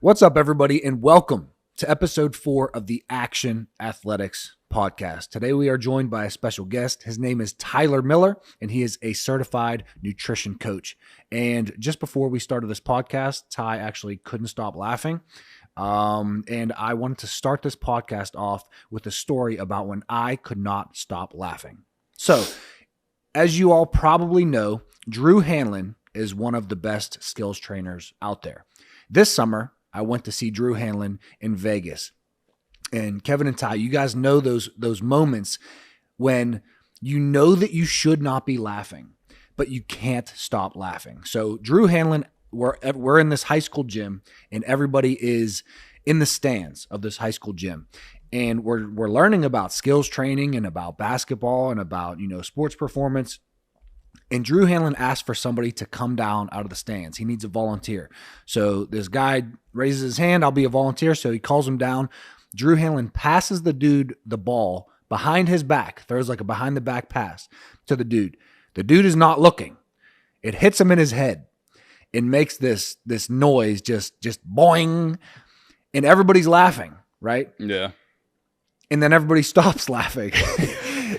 What's up, everybody, and welcome to episode 4 of the Action Athletixx Podcast. Today, we are joined by a special guest. His name is Tyler Miller, and he is a certified nutrition coach. And just before we started this podcast, Ty actually couldn't stop laughing. And I wanted to start this podcast off with a story about when I could not stop laughing. So, as you all probably know, Drew Hanlon is one of the best skills trainers out there. This summer, I went to see Drew Hanlon in Vegas. And Kevin and Ty, you guys know those moments when you know that you should not be laughing, but you can't stop laughing. So Drew Hanlon, we're in this high school gym, and everybody is in the stands of this high school gym. And we're learning about skills training and about basketball and about, sports performance. And Drew Hanlon asked for somebody to come down out of the stands. He needs a volunteer. So this guy raises his hand, I'll be a volunteer. So he calls him down. Drew Hanlon passes the dude the ball behind his back, throws like a behind the back pass to the dude. The dude is not looking. It hits him in his head and makes this noise, just boing. And everybody's laughing, right? Yeah. And then everybody stops laughing.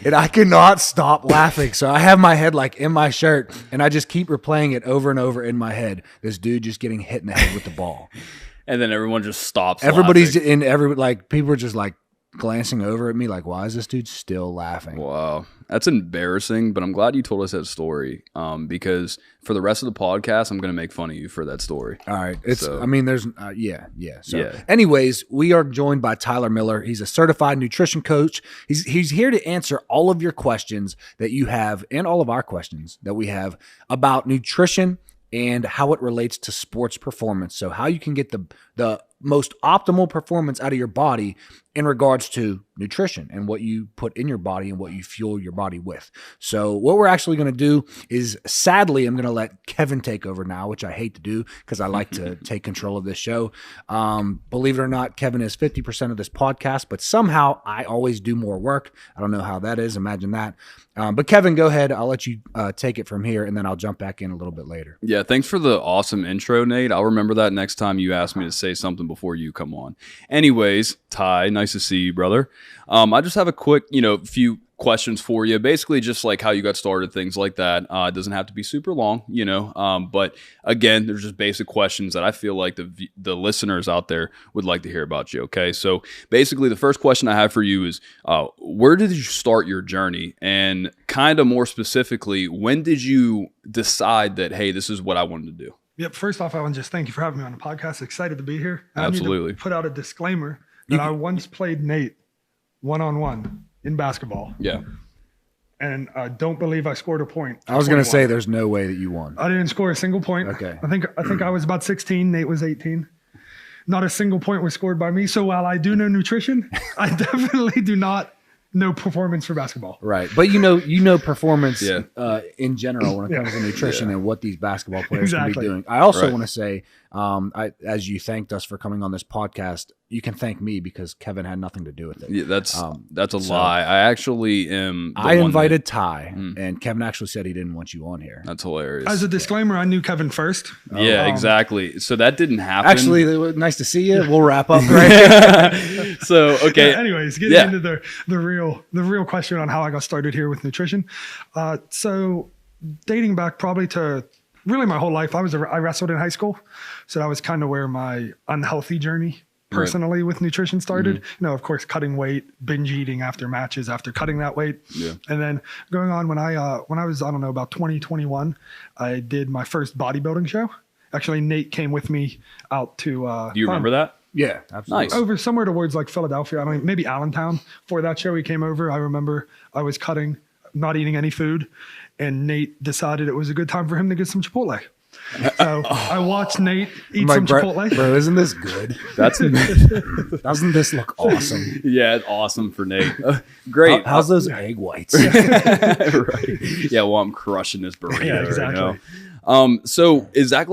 And I cannot stop laughing. So I have my head like in my shirt, and I just keep replaying it over and over in my head. This dude just getting hit in the head with the ball. And then everyone just stops. Everybody's laughing. People are just like glancing over at me like, why is this dude still laughing? Wow. That's embarrassing, but I'm glad you told us that story because for the rest of the podcast, I'm going to make fun of you for that story. All right. So, yeah. Anyways, we are joined by Tyler Miller. He's a certified nutrition coach. He's here to answer all of your questions that you have and all of our questions that we have about nutrition and how it relates to sports performance. So how you can get the most optimal performance out of your body in regards to nutrition and what you put in your body and what you fuel your body with. So what we're actually going to do is, sadly, I'm going to let Kevin take over now, which I hate to do because I like to take control of this show. Believe it or not, Kevin is 50% of this podcast, but somehow I always do more work. I don't know how that is. Imagine that. But Kevin, go ahead. I'll let you take it from here, and then I'll jump back in a little bit later. Yeah, thanks for the awesome intro, Nate. I'll remember that next time you ask me to say something before you come on. Anyways, Ty, nice to see you, brother. I just have a quick, few questions for you. Basically, just like how you got started, things like that. It doesn't have to be super long, but again, there's just basic questions that I feel like the listeners out there would like to hear about you. Okay, so basically, the first question I have for you is, where did you start your journey, and kind of more specifically, when did you decide that, hey, this is what I wanted to do? Yep. First off, I want to just thank you for having me on the podcast. Excited to be here. Absolutely. I need to put out a disclaimer that I once played Nate one-on-one in basketball. Yeah. And I don't believe I scored a point. I was going to say there's no way that you won. I didn't score a single point. Okay. I think I was about 16. Nate was 18. Not a single point was scored by me. So while I do know nutrition, I definitely do not know performance for basketball. Right. But you know performance in general when it comes to nutrition and what these basketball players can be doing. I also want to say, as you thanked us for coming on this podcast, you can thank me because Kevin had nothing to do with it. Yeah, that's a lie. I actually am. I invited Ty, and Kevin actually said he didn't want you on here. That's hilarious. As a disclaimer, I knew Kevin first. Yeah, exactly. So that didn't happen. Actually, nice to see you. We'll wrap up right here. So, okay. Yeah, anyways, getting into the real question on how I got started here with nutrition. So dating back probably to really my whole life, I wrestled in high school. So that was kind of where my unhealthy journey personally with nutrition started. Of course, cutting weight, binge eating after matches, after cutting that weight. Yeah. And then going on when I was, I don't know, about 2021, I did my first bodybuilding show. Actually, Nate came with me out to, do you remember that? Yeah, absolutely. Nice. Over somewhere towards like Philadelphia. I mean, maybe Allentown. For that show, he came over. I remember I was cutting, not eating any food, and Nate decided it was a good time for him to get some Chipotle. So I watched Nate eat some Chipotle. Bro, isn't this good? Doesn't this look awesome? Yeah, it's awesome for Nate. Great. How's those egg whites? Right. Yeah, well, I'm crushing this burrito. Yeah, exactly. Right now. So is that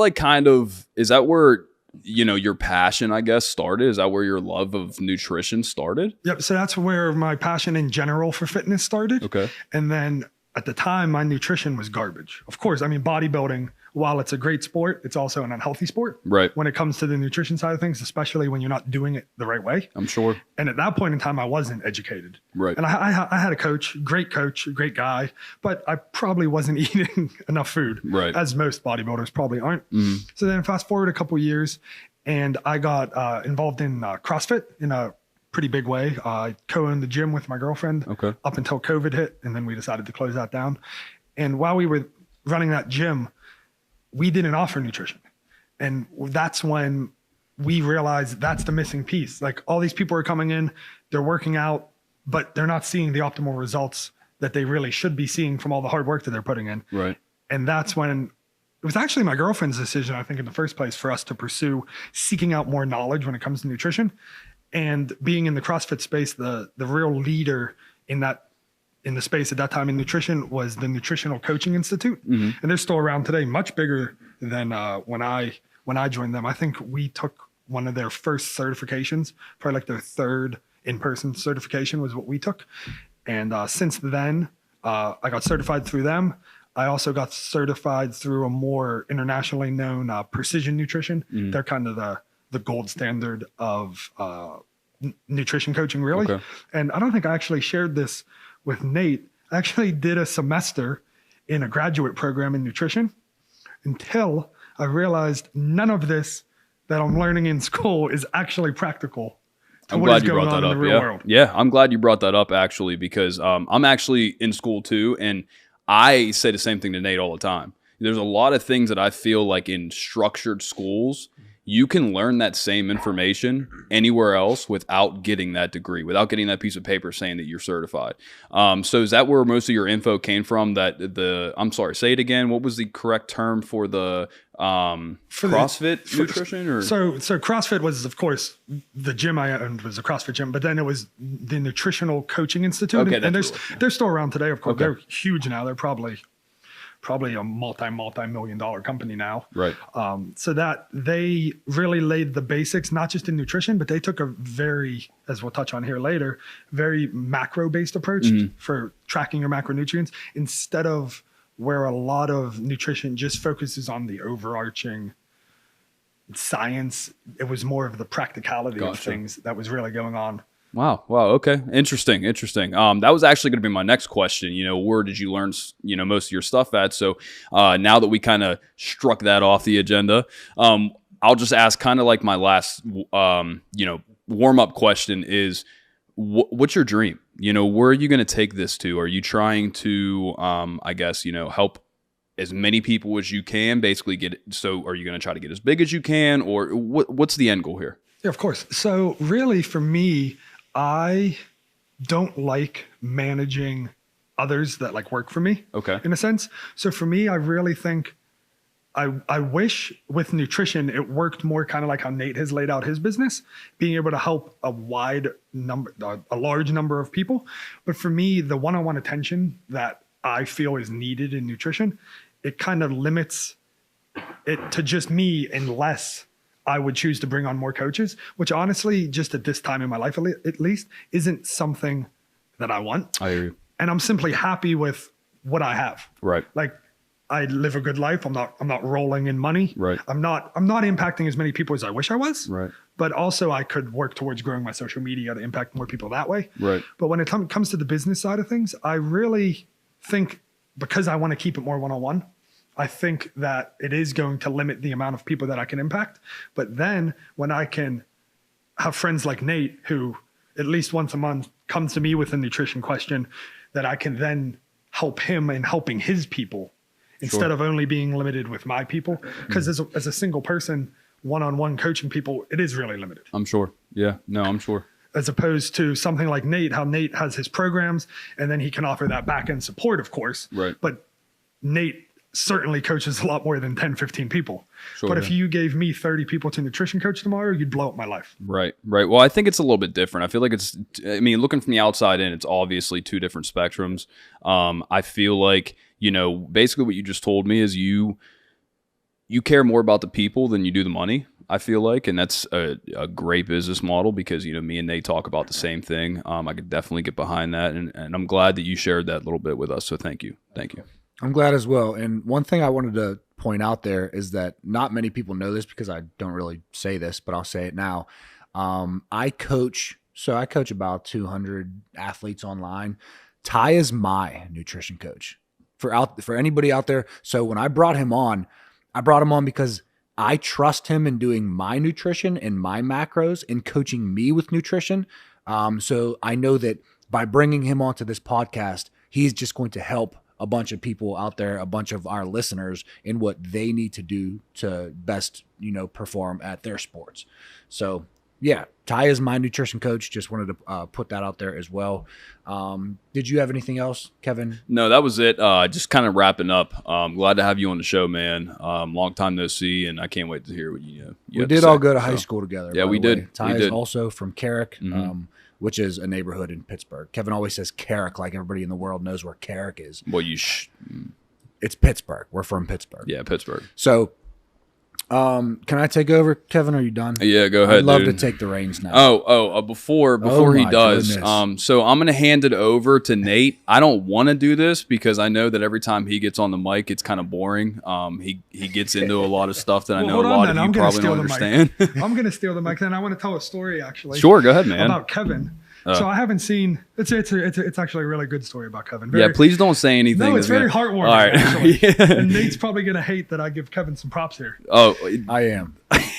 is that where your passion, I guess, started? Is that where your love of nutrition started? Yep. So that's where my passion in general for fitness started. Okay. And then at the time, my nutrition was garbage. Of course, I mean, bodybuilding while it's a great sport, it's also an unhealthy sport. Right. When it comes to the nutrition side of things, especially when you're not doing it the right way. I'm sure. And at that point in time, I wasn't educated. Right. And I had a coach, great guy, but I probably wasn't eating enough food, right, as most bodybuilders probably aren't. Mm-hmm. So then fast forward a couple years, and I got involved in CrossFit in a pretty big way. I co-owned the gym with my girlfriend up until COVID hit, and then we decided to close that down. And while we were running that gym, we didn't offer nutrition. And that's when we realized that's the missing piece. Like, all these people are coming in, they're working out, but they're not seeing the optimal results that they really should be seeing from all the hard work that they're putting in. Right. And that's when it was actually my girlfriend's decision, I think, in the first place, for us to pursue seeking out more knowledge when it comes to nutrition. And being in the CrossFit space, the real leader in the space at that time in nutrition was the Nutritional Coaching Institute. Mm-hmm. And they're still around today, much bigger than when I joined them. I think we took one of their first certifications, probably like their third in-person certification was what we took. And since then, I got certified through them. I also got certified through a more internationally known Precision Nutrition. Mm-hmm. They're kind of the gold standard of nutrition coaching, really. Okay. And I don't think I actually shared this with Nate. I actually did a semester in a graduate program in nutrition until I realized none of this that I'm learning in school is actually practical. I'm glad you brought that up. Yeah, I'm glad you brought that up, actually, because I'm actually in school too, and I say the same thing to Nate all the time. There's a lot of things that I feel like in structured schools, you can learn that same information anywhere else without getting that degree, without getting that piece of paper saying that you're certified. So is that where most of your info came from? I'm sorry, say it again. What was the correct term for the CrossFit nutrition? Or so CrossFit was, of course, the gym I owned was a CrossFit gym, but then it was the Nutritional Coaching Institute. Okay, and they're still around today, of course. Okay. They're huge now. They're probably a multi-million-dollar company now. Right. So that they really laid the basics, not just in nutrition, but they took a very, as we'll touch on here later, very macro-based approach for tracking your macronutrients, instead of where a lot of nutrition just focuses on the overarching science. It was more of the practicality of things that was really going on. Wow. Okay. Interesting. That was actually going to be my next question. Where did you learn, most of your stuff at? So now that we kind of struck that off the agenda, I'll just ask kind of like my last, warm-up question is, what's your dream? Where are you going to take this to? Are you trying to, help as many people as you can, basically get it? So are you going to try to get as big as you can, or what's the end goal here? Yeah, of course. So really for me, I don't like managing others that like work for me. Okay. In a sense. So for me, I really think I wish with nutrition, it worked more kind of like how Nate has laid out his business, being able to help a large number of people. But for me, the one-on-one attention that I feel is needed in nutrition, it kind of limits it to just me unless I would choose to bring on more coaches, which honestly, just at this time in my life, at least, isn't something that I want. I hear you. And I'm simply happy with what I have. Right. Like, I live a good life. I'm not rolling in money. Right. I'm not impacting as many people as I wish I was. Right. But also I could work towards growing my social media to impact more people that way. Right. But when it comes to the business side of things, I really think, because I want to keep it more one-on-one, I think that it is going to limit the amount of people that I can impact. But then when I can have friends like Nate, who at least once a month comes to me with a nutrition question, that I can then help him in helping his people instead of only being limited with my people. Because as a single person, one-on-one coaching people, it is really limited. I'm sure. Yeah, no, I'm sure. As opposed to something like Nate, how Nate has his programs and then he can offer that back-end support, of course. Right. But Nate certainly coaches a lot more than 10, 15 people. Sure, but if you gave me 30 people to nutrition coach tomorrow, you'd blow up my life. Right. Well, I think it's a little bit different. I feel like looking from the outside in, it's obviously two different spectrums. I feel like, basically what you just told me is you care more about the people than you do the money, I feel like. And that's a great business model because, me and Nate talk about the same thing. I could definitely get behind that. And I'm glad that you shared that little bit with us. So thank you. I'm glad as well. And one thing I wanted to point out there is that not many people know this because I don't really say this, but I'll say it now. I coach about 200 athletes online. Ty is my nutrition coach for anybody out there. So when I brought him on because I trust him in doing my nutrition and my macros and coaching me with nutrition. So I know that by bringing him onto this podcast, he's just going to help a bunch of people out there, a bunch of our listeners in what they need to do to best, perform at their sports. So yeah, Ty is my nutrition coach. Just wanted to put that out there as well. Did you have anything else, Kevin? No, that was it. Just kind of wrapping up. Glad to have you on the show, man. Long time no see, and I can't wait to hear what you we did all go to high school together. Yeah, we did. Ty is also from Carrick, which is a neighborhood in Pittsburgh. Kevin always says Carrick like everybody in the world knows where Carrick is. Well, it's Pittsburgh. We're from Pittsburgh. Yeah, Pittsburgh. So can I take over, Kevin? Are you done? Yeah, go ahead. I'd love dude. to take the reins now. Before he does, so I'm gonna hand it over to Nate. I don't want to do this because I know that every time he gets on the mic, it's kind of boring. He gets into a lot of stuff that I know a lot of you probably don't understand. I'm gonna steal the mic, and I want to tell a story actually. Sure, go ahead, man. About Kevin. So I haven't seen. It's actually a really good story about Kevin. Please don't say anything. No, it's very heartwarming. All right. Actually. Yeah. And Nate's probably gonna hate that I give Kevin some props here. Oh, I am.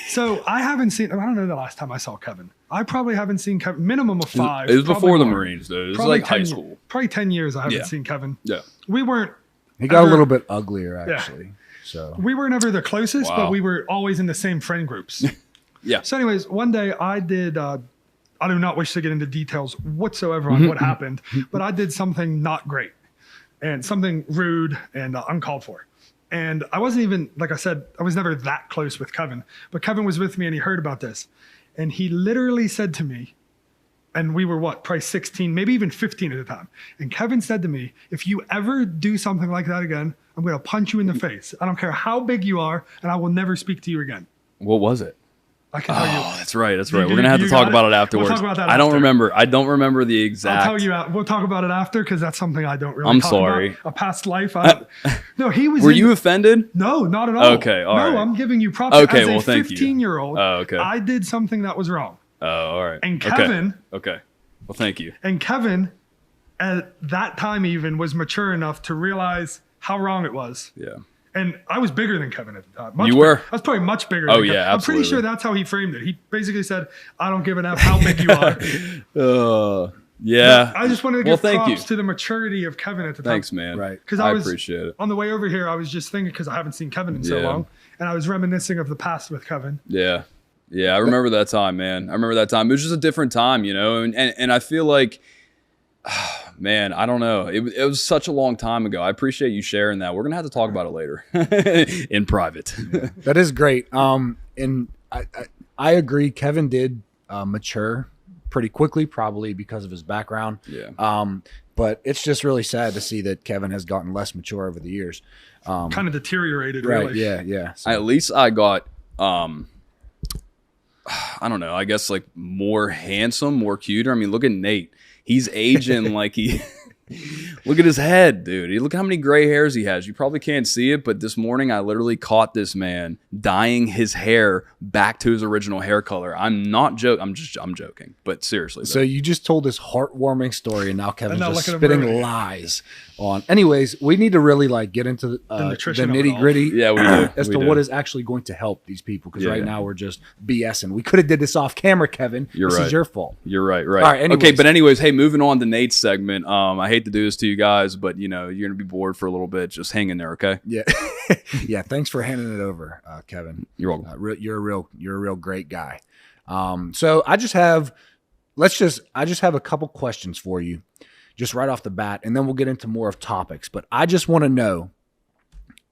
So I haven't seen. I don't know the last time I saw Kevin. I probably haven't seen Kevin. Minimum of 5. It was before the Marines, though. It was like high school. Probably 10 years. I haven't seen Kevin. Yeah. We weren't. He got a little bit uglier actually. Yeah. So we were never the closest, but we were always in the same friend groups. Yeah. So, anyways, one day I did. I do not wish to get into details whatsoever on what happened, but I did something not great and something rude and uncalled for. And I wasn't even, like I said, I was never that close with Kevin, but Kevin was with me and he heard about this. And he literally said to me, and we were probably 16, maybe even 15 at the time. And Kevin said to me, if you ever do something like that again, I'm going to punch you in the face. I don't care how big you are, and I will never speak to you again. What was it? I can tell you. Oh, that's right. We're going to have to talk about it afterwards. We'll talk about that I don't remember the exact. I'll tell you. We'll talk about it after because that's something I don't really I'm talk sorry. about. A past life. No, he was. Were you offended? No, not at all. Okay, all right. No, I'm giving you props. Okay, as well, a thank you. 15-year-old, okay. I did something that was wrong. Oh, all right. And Kevin. Okay. Well, thank you. And Kevin, at that time even, was mature enough to realize how wrong it was. Yeah. And I was bigger than Kevin at the time. You were? I was probably much bigger than Kevin. Yeah, absolutely. I'm pretty sure that's how he framed it. He basically said, I don't give an F how big you are. Yeah. But I just wanted to give props to the maturity of Kevin at the time. Thanks, man. Right. Because I appreciate it. On the way over here, I was just thinking, because I haven't seen Kevin in so long, and I was reminiscing of the past with Kevin. Yeah. Yeah, I remember that time, man. I remember that time. It was just a different time, and I feel like, man, I don't know. It was such a long time ago. I appreciate you sharing that. We're going to have to talk about it later in private. That is great. And I agree. Kevin did mature pretty quickly, probably because of his background. Yeah. But it's just really sad to see that Kevin has gotten less mature over the years. Kind of deteriorated, right, really. Yeah. So. At least I got, I don't know, I guess like more handsome, more cuter. I mean, look at Nate. He's aging like he look at his head, dude. Look how many gray hairs he has. You probably can't see it, but this morning I literally caught this man dyeing his hair back to his original hair color. I'm not joking. I'm joking, but seriously. So you just told this heartwarming story, and now Kevin's just spitting lies on. Anyways, we need to really get into the nitty gritty. Yeah, we do. As to what is actually going to help these people, because right now we're just BSing. We could have did this off camera, Kevin. This is your fault. You're right. All right. Okay, but anyways, hey, moving on to Nate's segment. I hate to do this to you guys, but you're gonna be bored for a little bit. Just hang in there, okay? Yeah. Yeah. Thanks for handing it over, Kevin. You're welcome. You're a real great guy. So I just have a couple questions for you, just right off the bat, and then we'll get into more of topics. But I just want to know,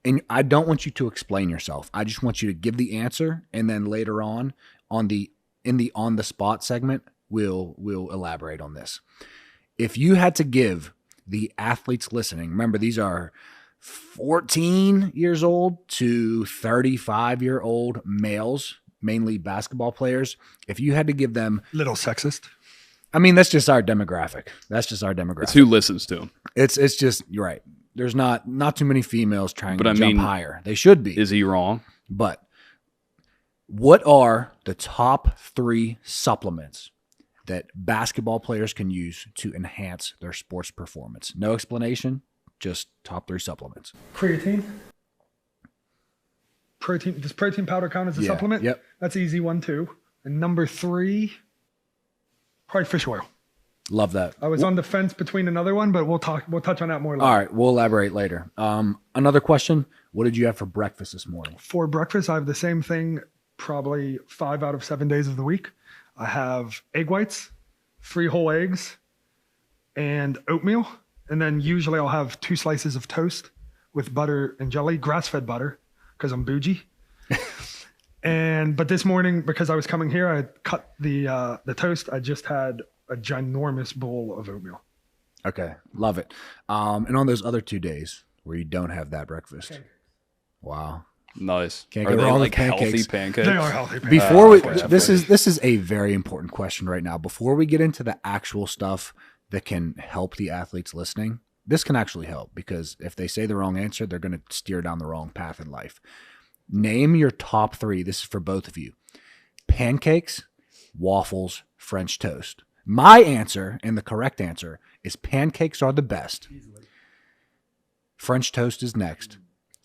and I don't want you to explain yourself. I just want you to give the answer, and then later on the on the spot segment, we'll elaborate on this. If you had to give the athletes listening, remember these are 14 years old to 35-year-old males, mainly basketball players. If you had to give them, little sexist. I mean, that's just our demographic. It's who listens to them. It's just, you're right. there's not too many females trying But to I jump mean, higher. They should be. Is he wrong? But what are the top 3 supplements that basketball players can use to enhance their sports performance? No explanation, just top 3 supplements. Creatine. Protein. Does protein powder count as a supplement? Yep. That's an easy one too. And number 3, probably fish oil. Love that. I was on the fence between another one, but we'll touch on that more later. All right, we'll elaborate later. Another question. What did you have for breakfast this morning? For breakfast, I have the same thing probably 5 out of 7 days of the week. I have egg whites, 3 whole eggs, and oatmeal. And then usually I'll have 2 slices of toast with butter and jelly, grass-fed butter, because I'm bougie. But this morning, because I was coming here, I cut the toast. I just had a ginormous bowl of oatmeal. Okay, love it. And on those other 2 days where you don't have that breakfast, wow, Nice. Can't Are go they wrong with like healthy pancakes. pancakes? They are healthy. Before this is a very important question right now. Before we get into the actual stuff that can help the athletes listening, this can actually help, because if they say the wrong answer, they're going to steer down the wrong path in life. Name your top 3. This is for both of you: pancakes, waffles, French toast. My answer, and the correct answer, is pancakes are the best. French toast is next.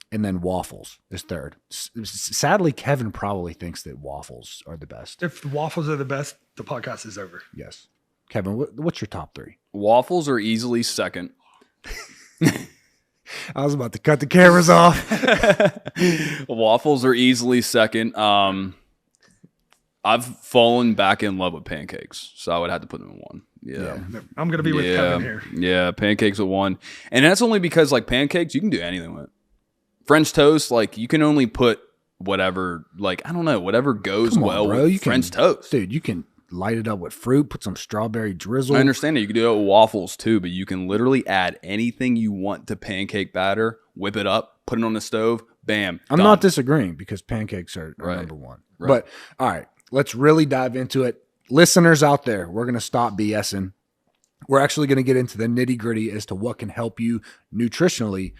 And then waffles is third. Sadly, Kevin probably thinks that waffles are the best. If the waffles are the best, the podcast is over. Yes. Kevin, what's your top 3? Waffles are easily second. I was about to cut the cameras off. Waffles are easily second. I've fallen back in love with pancakes, so I would have to put them in 1. Yeah. I'm going to be with Kevin here. Yeah, pancakes at 1. And that's only because, like, pancakes, you can do anything with. French toast, like, you can only put whatever, like, I don't know, whatever goes well with French toast. Dude, you can light it up with fruit, put some strawberry drizzle. I understand that you can do it with waffles too, but you can literally add anything you want to pancake batter, whip it up, put it on the stove, bam. I'm not disagreeing, because pancakes are number 1. Right. But, all right, let's really dive into it. Listeners out there, we're going to stop BSing. We're actually going to get into the nitty-gritty as to what can help you nutritionally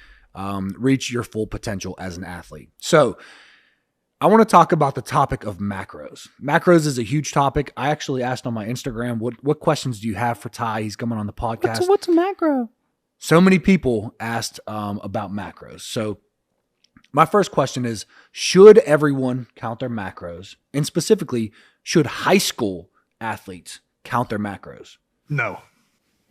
reach your full potential as an athlete. So I want to talk about the topic of macros. Macros is a huge topic. I actually asked on my Instagram, what questions do you have for Ty? He's coming on the podcast. What's a macro? So many people asked about macros. So my first question is, should everyone count their macros? And specifically, should high school athletes count their macros? No.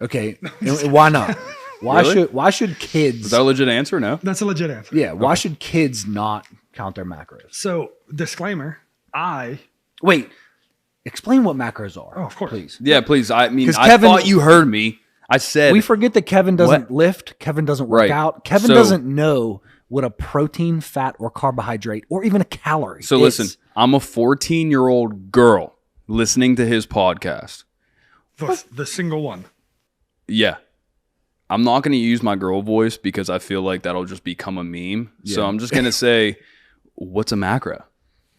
Okay, and why not? Why should kids? Is that a legit answer? No. That's a legit answer. Yeah. Why should kids not count their macros? So, disclaimer, Wait. Explain what macros are. Oh, of course. Please. Yeah, please. I mean, 'Cause I Kevin- thought you heard me. I said We forget that Kevin doesn't lift. Kevin doesn't work Right. out. Kevin So- doesn't know what a protein, fat, or carbohydrate, or even a calorie So is. listen, I'm a 14-year-old girl listening to his podcast. The single one. Yeah. I'm not going to use my girl voice because I feel like that'll just become a meme. So Yeah. I'm just going to say, what's a macro?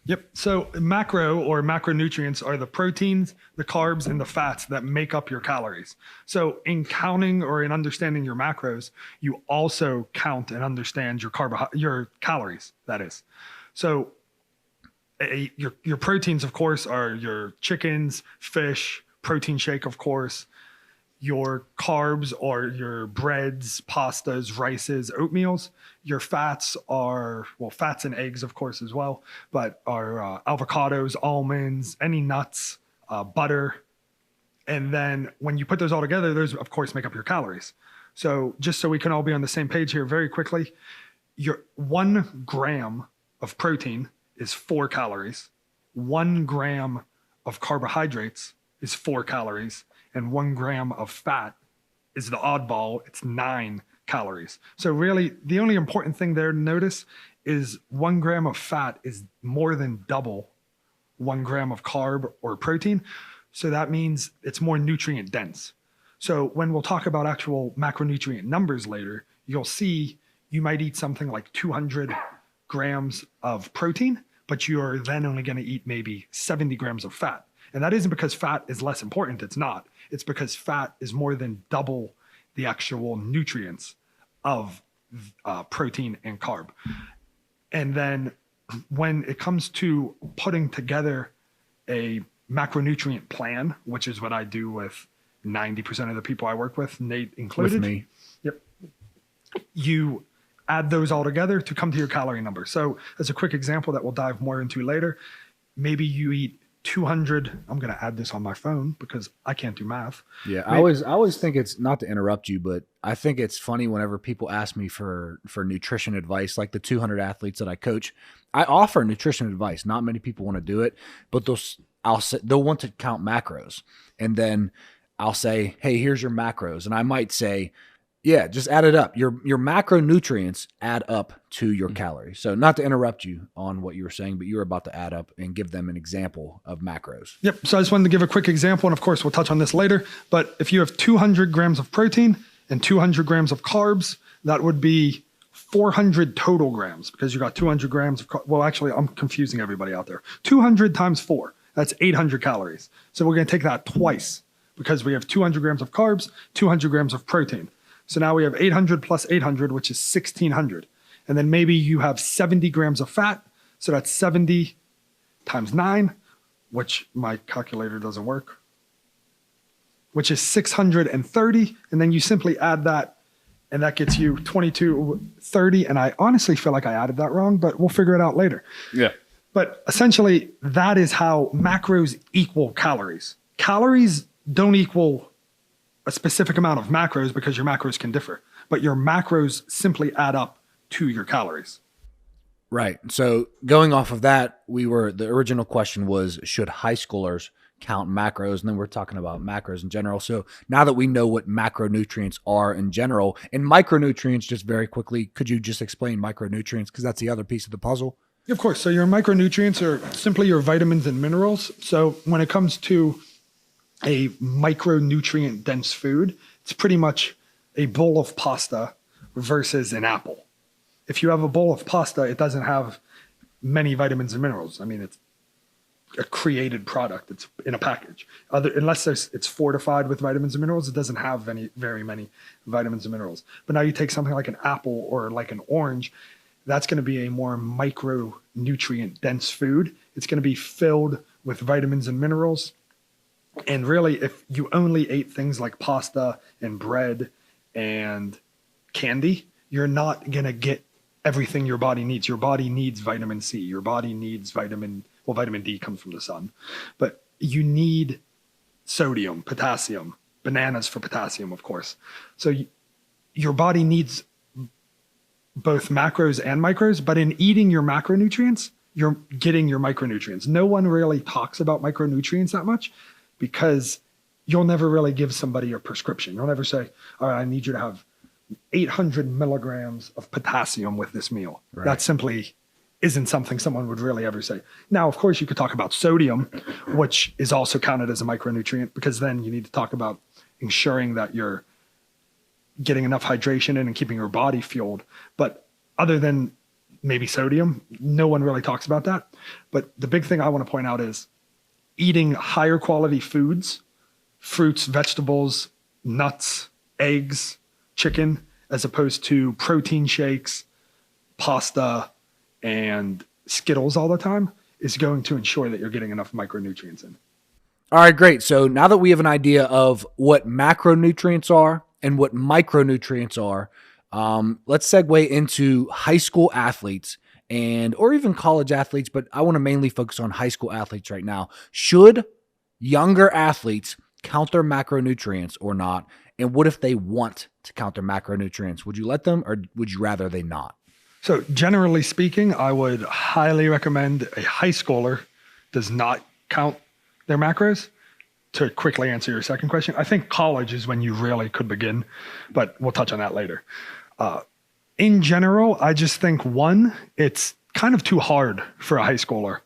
Yep. So macro or macronutrients are the proteins, the carbs, and the fats that make up your calories. So in counting or in understanding your macros, you also count and understand your calories, that is. So your proteins, of course, are your chickens, fish, protein shake, of course. Your carbs are your breads, pastas, rices, oatmeals. Your fats are, well, fats and eggs, of course, as well, but are avocados, almonds, any nuts, butter. And then when you put those all together, those, of course, make up your calories. So just so we can all be on the same page here very quickly, your 1 gram of protein is 4 calories. 1 gram of carbohydrates is 4 calories. And 1 gram of fat is the oddball. It's 9 calories. So really, the only important thing there to notice is 1 gram of fat is more than double 1 gram of carb or protein. So that means it's more nutrient dense. So when we'll talk about actual macronutrient numbers later, you'll see you might eat something like 200 grams of protein, but you're then only going to eat maybe 70 grams of fat. And that isn't because fat is less important. It's not. It's because fat is more than double the actual nutrients of protein and carb. And then when it comes to putting together a macronutrient plan, which is what I do with 90% of the people I work with, Nate included. With me. Yep. You add those all together to come to your calorie number. So as a quick example that we'll dive more into later, maybe you eat 200. I'm going to add this on my phone because I can't do math. Yeah. I always think it's, not to interrupt you, but I think it's funny whenever people ask me for nutrition advice, like the 200 athletes that I coach. I offer nutrition advice. Not many people want to do it, but they'll want to count macros. And then I'll say, hey, here's your macros. And I might say, yeah, just add it up. Your macronutrients add up to your calories. So not to interrupt you on what you were saying, but you were about to add up and give them an example of macros. Yep. So I just wanted to give a quick example. And of course, we'll touch on this later. But if you have 200 grams of protein and 200 grams of carbs, that would be 400 total grams because you got 200 grams of well, actually, I'm confusing everybody out there. 200 times 4, that's 800 calories. So we're going to take that twice because we have 200 grams of carbs, 200 grams of protein. So now we have 800 plus 800, which is 1600. And then maybe you have 70 grams of fat. So that's 70 times 9, which my calculator doesn't work, which is 630. And then you simply add that, and that gets you 2230. And I honestly feel like I added that wrong, but we'll figure it out later. Yeah. But essentially, that is how macros equal calories. Calories don't equal a specific amount of macros because your macros can differ, but your macros simply add up to your calories. Right. So going off of that, the original question was, should high schoolers count macros? And then we're talking about macros in general. So now that we know what macronutrients are in general and micronutrients, just very quickly, could you just explain micronutrients? Because that's the other piece of the puzzle. Of course. So your micronutrients are simply your vitamins and minerals. So when it comes to a micronutrient dense food, it's pretty much a bowl of pasta versus an apple. If you have a bowl of pasta, it doesn't have many vitamins and minerals. I mean, it's a created product. It's in a package. Unless it's fortified with vitamins and minerals, it doesn't have very many vitamins and minerals. But now you take something like an apple or like an orange, that's going to be a more micronutrient dense food. It's going to be filled with vitamins and minerals. And really, if you only ate things like pasta and bread and candy, you're not going to get everything your body needs. Your body needs vitamin C. Your body needs vitamin D comes from the sun. But you need sodium, potassium, bananas for potassium, of course. So your body needs both macros and micros, but in eating your macronutrients, you're getting your micronutrients. No one really talks about micronutrients that much, because you'll never really give somebody a prescription. You'll never say, all right, I need you to have 800 milligrams of potassium with this meal. Right. That simply isn't something someone would really ever say. Now, of course, you could talk about sodium, which is also counted as a micronutrient, because then you need to talk about ensuring that you're getting enough hydration in and keeping your body fueled. But other than maybe sodium, no one really talks about that. But the big thing I want to point out is eating higher quality foods, fruits, vegetables, nuts, eggs, chicken, as opposed to protein shakes, pasta, and Skittles all the time, is going to ensure that you're getting enough micronutrients in. All right, great. So now that we have an idea of what macronutrients are and what micronutrients are, let's segue into high school athletes or even college athletes, but I want to mainly focus on high school athletes right now. Should younger athletes count their macronutrients or not? And what if they want to count their macronutrients? Would you let them, or would you rather they not? So generally speaking, I would highly recommend a high schooler does not count their macros. To quickly answer your second question, I think college is when you really could begin, but we'll touch on that later. In general, I just think it's kind of too hard for a high schooler,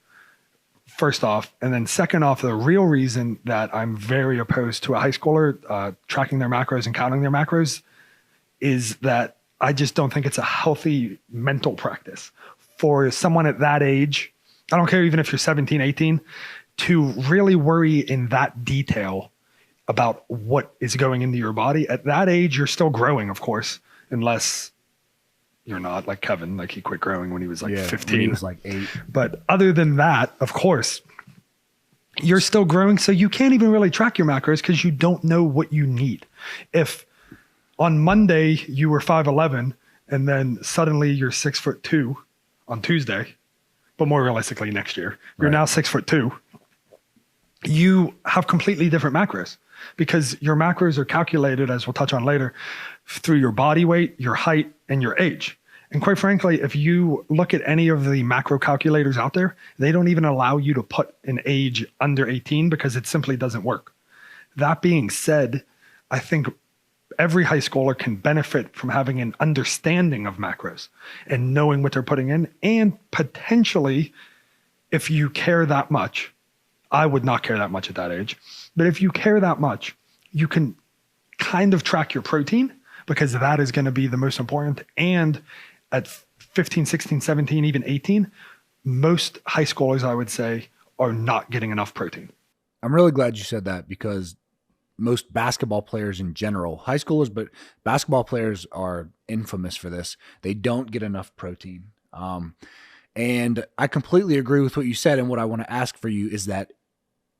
first off. And then second off, the real reason that I'm very opposed to a high schooler tracking their macros and counting their macros is that I just don't think it's a healthy mental practice for someone at that age. I don't care even if you're 17, 18, to really worry in that detail about what is going into your body. At that age, you're still growing, of course, unless you're not like Kevin, like he quit growing when he was like When 15. he was like 8. But other than that, of course, you're still growing. So you can't even really track your macros because you don't know what you need. If on Monday you were 5'11", and then suddenly you're 6'2" on Tuesday, but more realistically next year, you're now 6'2", you have completely different macros because your macros are calculated, as we'll touch on later, through your body weight, your height, and your age. And quite frankly, if you look at any of the macro calculators out there, they don't even allow you to put an age under 18 because it simply doesn't work. That being said, I think every high schooler can benefit from having an understanding of macros and knowing what they're putting in. And potentially, if you care that much, I would not care that much at that age, but if you care that much, you can kind of track your protein because that is going to be the most important. And at 15, 16, 17, even 18, most high schoolers, I would say, are not getting enough protein. I'm really glad you said that because most basketball players in general, high schoolers, but basketball players are infamous for this. They don't get enough protein. And I completely agree with what you said. And what I want to ask for you is that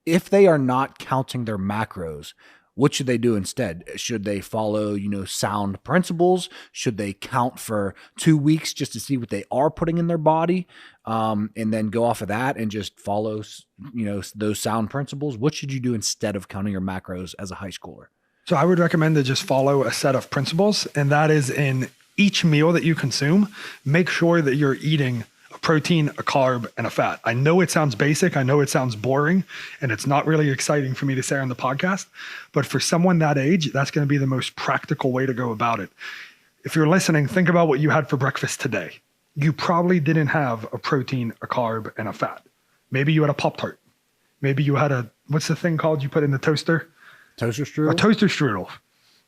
if they are not counting their macros, what should they do instead? Should they follow, sound principles? Should they count for 2 weeks just to see what they are putting in their body, and then go off of that and just follow, those sound principles? What should you do instead of counting your macros as a high schooler? So I would recommend to just follow a set of principles, and that is in each meal that you consume, make sure that you're eating a protein, a carb, and a fat. I know it sounds basic. I know it sounds boring, and it's not really exciting for me to say on the podcast, but for someone that age, that's going to be the most practical way to go about it. If you're listening, think about what you had for breakfast today. You probably didn't have a protein, a carb, and a fat. Maybe you had a Pop-Tart. Maybe you had what's the thing called you put in the toaster? Toaster strudel? A toaster strudel.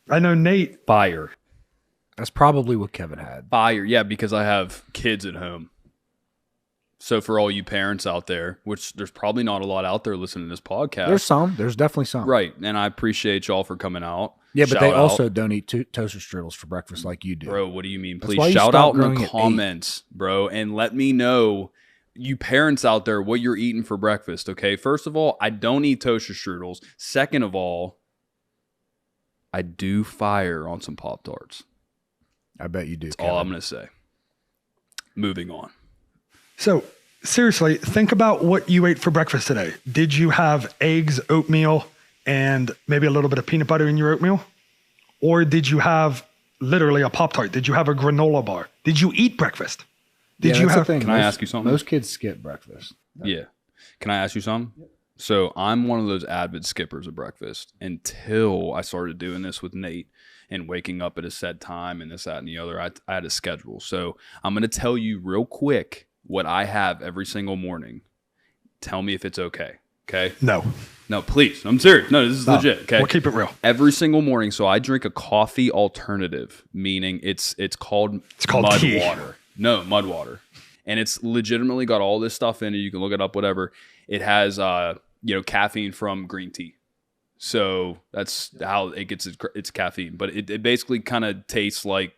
I know Nate. Fire. That's probably what Kevin had. Fire. Yeah, because I have kids at home. So for all you parents out there, which there's probably not a lot out there listening to this podcast. There's definitely some. Right. And I appreciate y'all for coming out. Yeah, but Shout they out. also don't eat toaster strudels for breakfast like you do. Bro, what do you mean? That's Please why you shout stopped out in growing the at 8. comments, bro, and let me know, you parents out there, what you're eating for breakfast, okay? First of all, I don't eat toaster strudels. Second of all, I do fire on some Pop-Tarts. I bet you do. That's all I'm going to say. Moving on. So seriously, think about what you ate for breakfast today. Did you have eggs, oatmeal, and maybe a little bit of peanut butter in your oatmeal? Or did you have literally a Pop-Tart? Did you have a granola bar? Did you eat breakfast? Did you have? Can I ask you something? Most kids skip breakfast. Yeah. Can I ask you something? Yep. So I'm one of those avid skippers of breakfast until I started doing this with Nate and waking up at a set time and this, that, and the other. I had a schedule. So I'm going to tell you real quick what I have every single morning. Tell me if it's okay. Okay? No, please. I'm serious. No, this is legit. Okay. We'll keep it real. Every single morning. So I drink a coffee alternative, meaning it's called mud tea. water. No, mud water. And it's legitimately got all this stuff in it. You can look it up, whatever. It has, caffeine from green tea. So that's how it gets its caffeine. But it basically kind of tastes like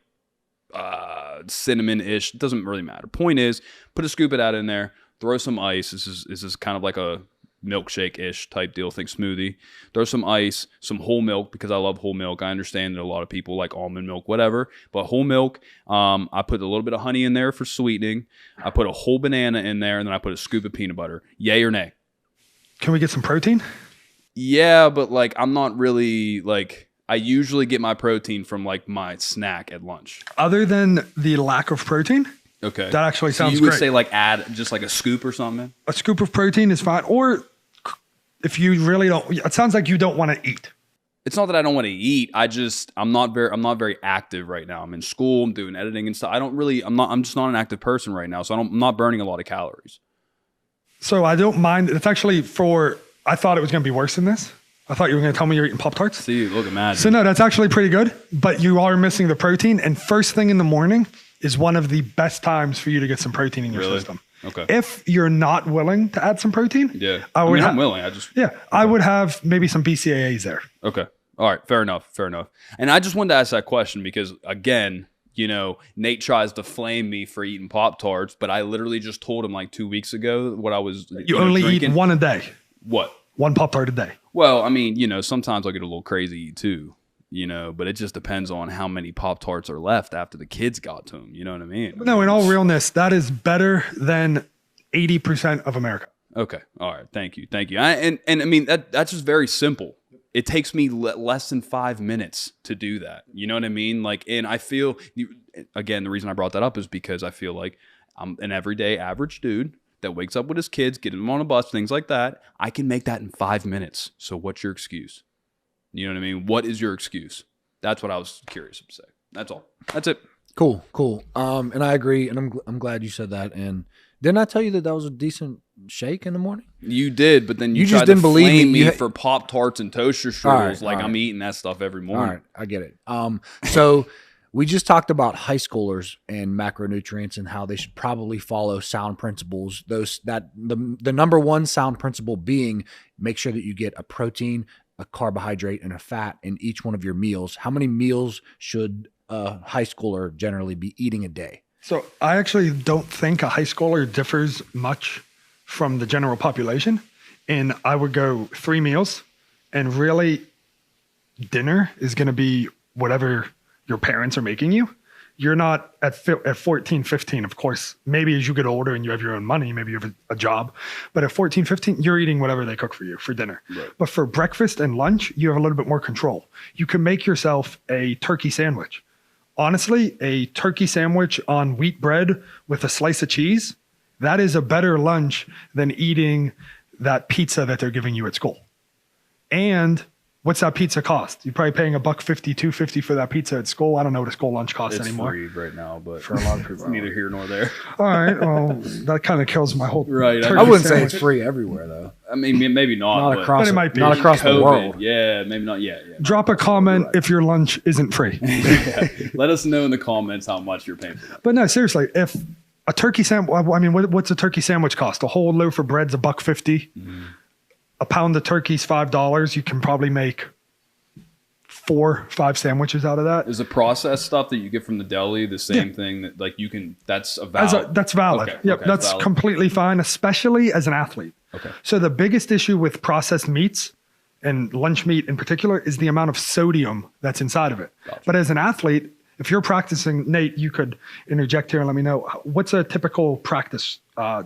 cinnamon-ish. It doesn't really matter. Point is, put a scoop of that in there. Throw some ice. This is kind of like a milkshake-ish type deal. Think smoothie. Throw some ice, some whole milk, because I love whole milk. I understand that a lot of people like almond milk, whatever. But whole milk, I put a little bit of honey in there for sweetening. I put a whole banana in there, and then I put a scoop of peanut butter. Yay or nay? Can we get some protein? Yeah, but I'm not really I usually get my protein from my snack at lunch. Other than the lack of protein? Okay. That actually sounds great. You would say add just a scoop or something? A scoop of protein is fine. Or if you really don't, it sounds like you don't want to eat. It's not that I don't want to eat. I'm not very active right now. I'm in school. I'm doing editing and stuff. I'm just not an active person right now. So I'm not burning a lot of calories. So I don't mind. It's actually I thought it was going to be worse than this. I thought you were going to tell me you're eating Pop-Tarts. See, you look, imagine. So no, that's actually pretty good, but you are missing the protein. And first thing in the morning is one of the best times for you to get some protein in your system. Okay. If you're not willing to add some protein, yeah, I'm willing. I would have maybe some BCAAs there. Okay. All right. Fair enough. And I just wanted to ask that question because, again, You know, Nate tries to flame me for eating Pop-Tarts, but I literally just told him like 2 weeks ago what I was only drinking. eat one a day. What? One Pop-Tart a day. Well, I mean, you know, sometimes I'll get a little crazy too, you know, but it just depends on how many Pop-Tarts are left after the kids got to them. You know what I mean? No, in all realness, that is better than 80% of America. Okay. All right. Thank you. And I mean, that's just very simple. It takes me less than 5 minutes to do that. You know what I mean? Like, and I feel, again, the reason I brought that up is because I feel like I'm an everyday average dude that wakes up with his kids, getting them on a bus, things like that. I can make that in 5 minutes. So what's your excuse? You know what I mean? What is your excuse? That's what I was curious to say. That's all. That's it. Cool. And I agree. And I'm glad you said that. And didn't I tell you that was a decent shake in the morning? You did, but then you just tried didn't to believe flame me. me for Pop-Tarts and toaster strudels like I'm eating that stuff every morning. All right, I get it. So we just talked about high schoolers and macronutrients and how they should probably follow sound principles. The number one sound principle being make sure that you get a protein, a carbohydrate, and a fat in each one of your meals. How many meals should a high schooler generally be eating a day? So I actually don't think a high schooler differs much from the general population. And I would go 3 meals, and really dinner is going to be whatever your parents are making you. You're not at 14, 15, of course. Maybe as you get older and you have your own money, maybe you have a job. But at 14, 15, you're eating whatever they cook for you for dinner. Right. But for breakfast and lunch, you have a little bit more control. You can make yourself a turkey sandwich. Honestly, a turkey sandwich on wheat bread with a slice of cheese, that is a better lunch than eating that pizza that they're giving you at school. And what's that pizza cost? You're probably paying $1.50, $2.50 for that pizza at school. I don't know what a school lunch costs anymore. It's free right now, but for a lot of people, it's neither here nor there. All right, well, that kind of kills my whole right. I wouldn't say it's free everywhere though. I mean, maybe not across. But it might be. Not across COVID, the world. Yeah, maybe not. Yeah. Drop a comment if your lunch isn't free. Yeah. Let us know in the comments how much you're paying for that. But no, seriously, if a turkey sandwich, I mean, what's a turkey sandwich cost? A whole loaf of bread's $1.50. A pound of turkey's $5. You can probably make 4-5 sandwiches out of that. Is the processed stuff that you get from the deli the same thing that like you can? That's valid. That's valid. Okay. Yep, Okay, that's valid. completely fine, especially as an athlete. Okay. So the biggest issue with processed meats and lunch meat in particular is the amount of sodium that's inside of it. Gotcha. But as an athlete, if you're practicing, Nate, you could interject here and let me know, what's a typical practice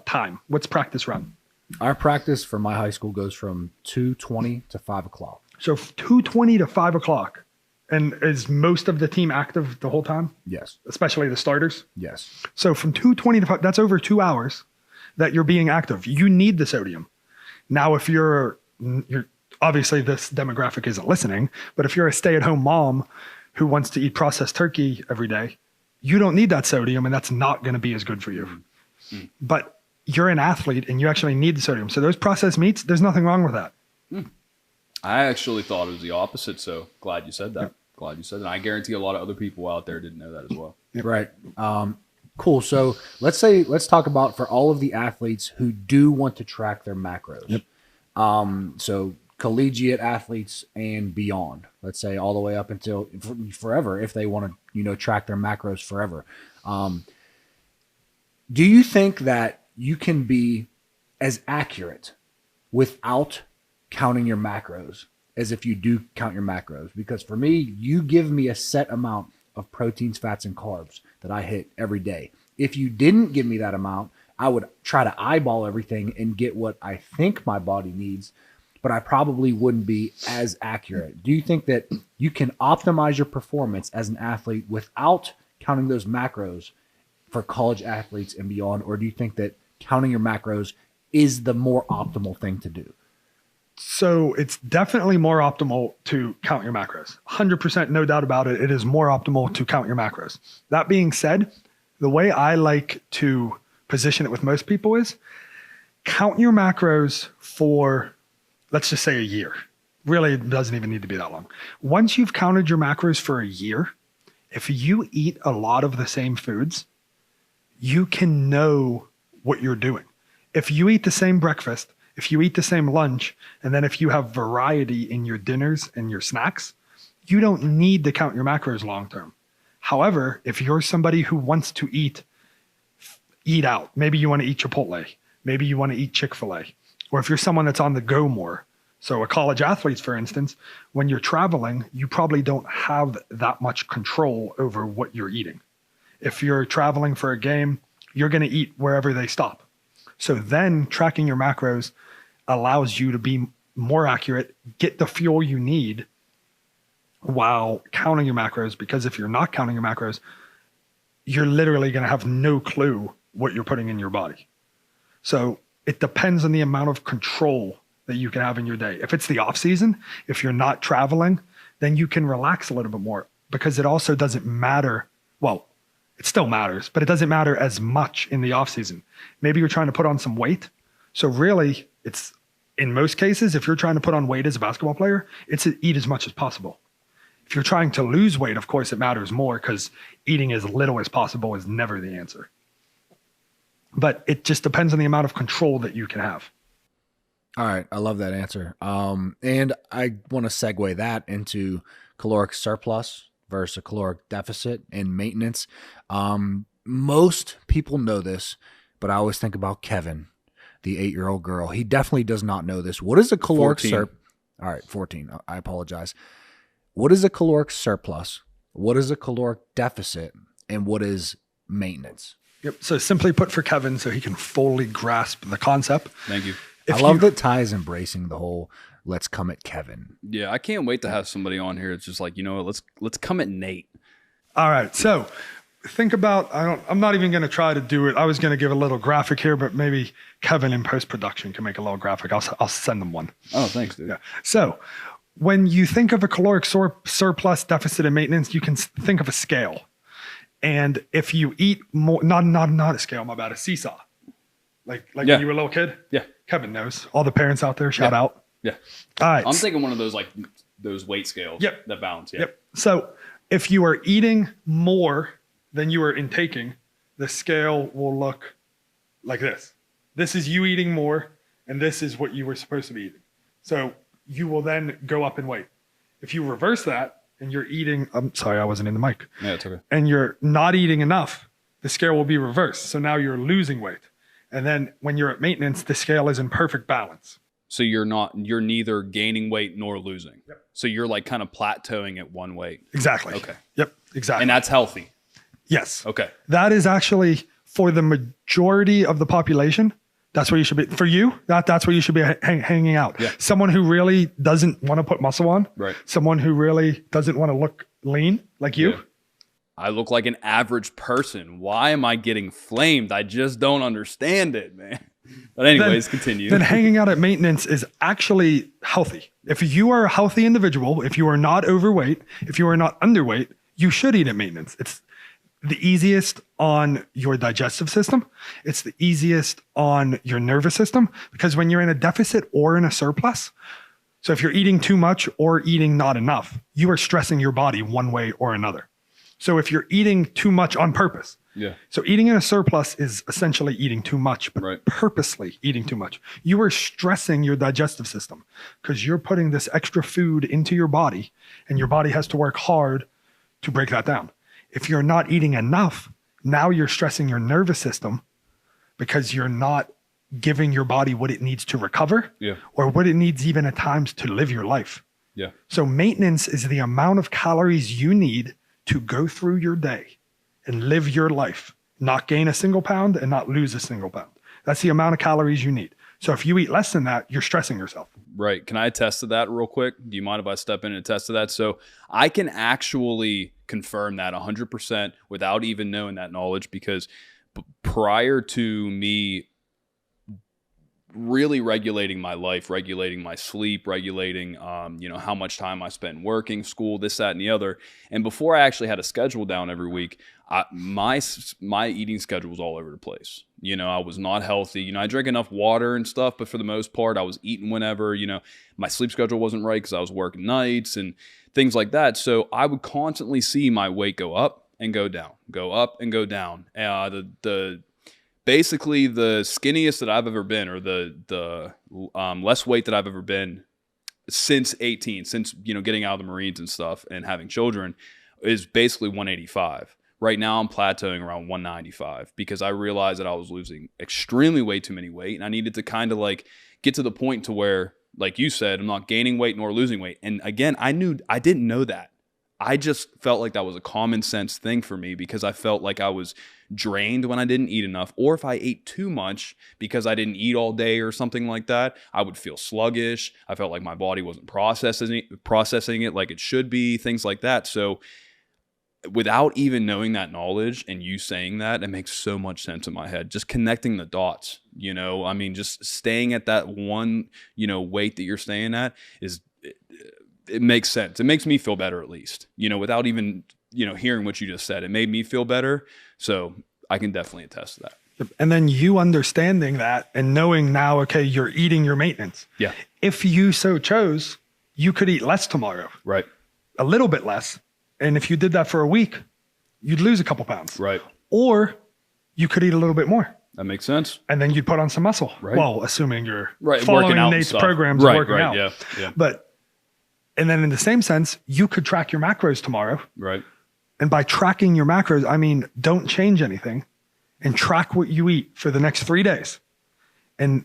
time? What's practice run? Our practice for my high school goes from 2:20 to 5 o'clock. So 2:20 to 5 o'clock. And is most of the team active the whole time? Yes. Especially the starters? Yes. So from 2:20 to 5, that's over 2 hours that you're being active. You need the sodium. Now, if you're obviously this demographic isn't listening, but if you're a stay-at-home mom who wants to eat processed turkey every day, you don't need that sodium, and that's not going to be as good for you. Mm-hmm. But you're an athlete and you actually need the sodium. So those processed meats, there's nothing wrong with that. I actually thought it was the opposite. So glad you said that. Yep. Glad you said that. I guarantee a lot of other people out there didn't know that as well. Right. Cool. So let's talk about for all of the athletes who do want to track their macros. Yep. So collegiate athletes and beyond, let's say all the way up until forever, if they want to, track their macros forever. Do you think that you can be as accurate without counting your macros as if you do count your macros? Because for me, you give me a set amount of proteins, fats, and carbs that I hit every day. If you didn't give me that amount, I would try to eyeball everything and get what I think my body needs, but I probably wouldn't be as accurate. Do you think that you can optimize your performance as an athlete without counting those macros for college athletes and beyond? Or do you think that counting your macros is the more optimal thing to do? So it's definitely more optimal to count your macros. 100%, no doubt about it. It is more optimal to count your macros. That being said, the way I like to position it with most people is count your macros for, let's just say, a year. Really, it doesn't even need to be that long. Once you've counted your macros for a year, if you eat a lot of the same foods, you can know what you're doing. If you eat the same breakfast, if you eat the same lunch, and then if you have variety in your dinners and your snacks, you don't need to count your macros long term. However, if you're somebody who wants to eat out, maybe you want to eat Chipotle, maybe you want to eat Chick-fil-A, or if you're someone that's on the go more. So a college athlete, for instance, when you're traveling, you probably don't have that much control over what you're eating. If you're traveling for a game, you're going to eat wherever they stop. So then tracking your macros allows you to be more accurate, get the fuel you need while counting your macros. Because if you're not counting your macros, you're literally going to have no clue what you're putting in your body. So it depends on the amount of control that you can have in your day. If it's the off season, if you're not traveling, then you can relax a little bit more, because it also doesn't matter. Well, it still matters, but it doesn't matter as much in the off season. Maybe you're trying to put on some weight. So really, it's in most cases, if you're trying to put on weight as a basketball player, it's to eat as much as possible. If you're trying to lose weight, of course, it matters more, because eating as little as possible is never the answer. But it just depends on the amount of control that you can have. All right. I love that answer. And I want to segue that into caloric surplus versus a caloric deficit and maintenance. Most people know this, but I always think about Kevin, the 8-year-old girl. He definitely does not know this. What is a caloric surplus? All right, 14. I apologize. What is a caloric surplus? What is a caloric deficit? And what is maintenance? Yep. So simply put for Kevin, so he can fully grasp the concept. Thank you. I love that Ty is embracing the whole let's come at Kevin. Yeah, I can't wait to have somebody on here. It's just like, you know what, let's come at Nate. All right. So think about, I'm not even going to try to do it. I was going to give a little graphic here, but maybe Kevin in post-production can make a little graphic. I'll send them one. Oh, thanks, dude. Yeah. So when you think of a caloric surplus, deficit, and maintenance, you can think of a scale. And if you eat more, not a scale, my bad, a seesaw. Like when you were a little kid? Yeah. Kevin knows. All the parents out there, shout out. Yeah. All right. I'm thinking one of those, like those weight scales that balance. Yeah. Yep. So if you are eating more than you are intaking, the scale will look like this. This is you eating more, and this is what you were supposed to be eating. So you will then go up in weight. If you reverse that and you're eating, I'm sorry, I wasn't in the mic. Yeah, it's okay. And you're not eating enough, the scale will be reversed. So now you're losing weight. And then when you're at maintenance, the scale is in perfect balance. So you're neither gaining weight nor losing. Yep. So you're like kind of plateauing at one weight. Exactly. Okay. Yep. Exactly. And that's healthy. Yes. Okay. That is actually for the majority of the population. That's where you should be. For you, that's where you should be hanging out. Yeah. Someone who really doesn't want to put muscle on. Right. Someone who really doesn't want to look lean like you. Yeah. I look like an average person. Why am I getting flamed? I just don't understand it, man. But anyways, continue. Then hanging out at maintenance is actually healthy. If you are a healthy individual, if you are not overweight, if you are not underweight, you should eat at maintenance. It's the easiest on your digestive system. It's the easiest on your nervous system, because when you're in a deficit or in a surplus, so if you're eating too much or eating not enough, you are stressing your body one way or another. So if you're eating too much on purpose, so eating in a surplus is essentially eating too much, but purposely eating too much. You are stressing your digestive system because you're putting this extra food into your body, and your body has to work hard to break that down. If you're not eating enough, now you're stressing your nervous system because you're not giving your body what it needs to recover or what it needs even at times to live your life. Yeah. So maintenance is the amount of calories you need to go through your day and live your life, not gain a single pound and not lose a single pound. That's the amount of calories you need. So if you eat less than that, you're stressing yourself. Right. Can I attest to that real quick? Do you mind if I step in and attest to that? So I can actually confirm that 100% without even knowing that knowledge, because prior to me really regulating my life, regulating my sleep, regulating, how much time I spent working, school, this, that, and the other. And before I actually had a schedule down every week, my eating schedule was all over the place. I was not healthy. I drank enough water and stuff, but for the most part, I was eating whenever, my sleep schedule wasn't right because I was working nights and things like that. So I would constantly see my weight go up and go down, go up and go down. Basically the skinniest that I've ever been, or the less weight that I've ever been since 18, since, getting out of the Marines and stuff and having children, is basically 185. Right now I'm plateauing around 195 because I realized that I was losing extremely way too many weight, and I needed to kind of like get to the point to where, like you said, I'm not gaining weight nor losing weight. And again, I didn't know that. I just felt like that was a common sense thing for me because I felt like I was drained when I didn't eat enough, or if I ate too much because I didn't eat all day or something like that, I would feel sluggish. I felt like my body wasn't processing it like it should be, things like that. So without even knowing that knowledge and you saying that, it makes so much sense in my head. Just connecting the dots, I mean, just staying at that one, weight that you're staying at it makes sense. It makes me feel better, at least, without even, hearing what you just said. It made me feel better. So I can definitely attest to that. And then you understanding that and knowing now, okay, you're eating your maintenance. Yeah. If you so chose, you could eat less tomorrow. Right. A little bit less. And if you did that for a week, you'd lose a couple pounds. Right. Or you could eat a little bit more. That makes sense. And then you'd put on some muscle. Right. Well, assuming you're following working out Nate's programs and working out. Yeah. And then in the same sense, you could track your macros tomorrow. Right. And by tracking your macros, I mean, don't change anything and track what you eat for the next 3 days. And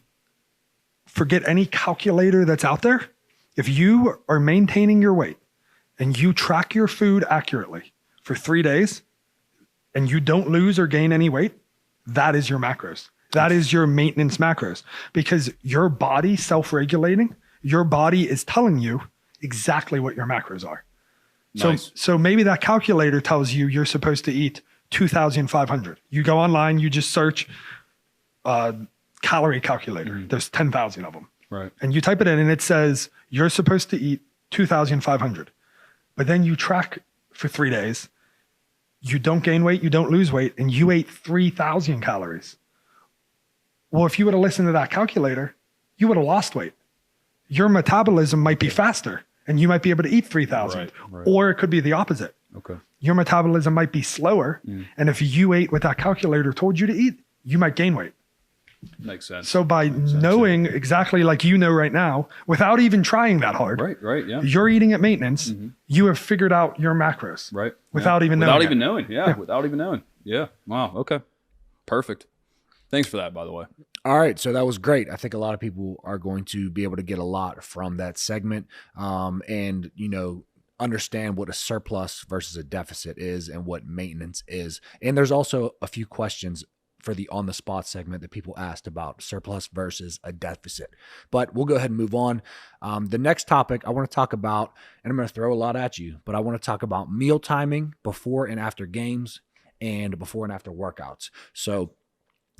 forget any calculator that's out there. If you are maintaining your weight and you track your food accurately for 3 days and you don't lose or gain any weight, that is your macros. That is your maintenance macros, because your body self-regulating, your body is telling you exactly what your macros are. Nice. So maybe that calculator tells you you're supposed to eat 2,500. You go online, you just search calorie calculator. Mm-hmm. There's 10,000 of them. Right. And you type it in and it says you're supposed to eat 2,500. But then you track for 3 days. You don't gain weight, you don't lose weight, and you ate 3,000 calories. Well, if you would have listened to that calculator, you would have lost weight. Your metabolism might be faster and you might be able to eat 3,000. Right. Or it could be the opposite. Okay. Your metabolism might be slower. And if you ate what that calculator told you to eat, you might gain weight. Makes sense. So by knowing exactly like right now, without even trying that hard, right, yeah, you're eating at maintenance, you have figured out your macros. Right. Without even knowing. Without even knowing. Yeah. Wow. Okay. Perfect. Thanks for that, by the way. All right, so that was great. I think a lot of people are going to be able to get a lot from that segment, and understand what a surplus versus a deficit is and what maintenance is. And there's also a few questions for the on the spot segment that people asked about surplus versus a deficit. But we'll go ahead and move on. The next topic I want to talk about, and I'm going to throw a lot at you, but I want to talk about meal timing before and after games and before and after workouts. So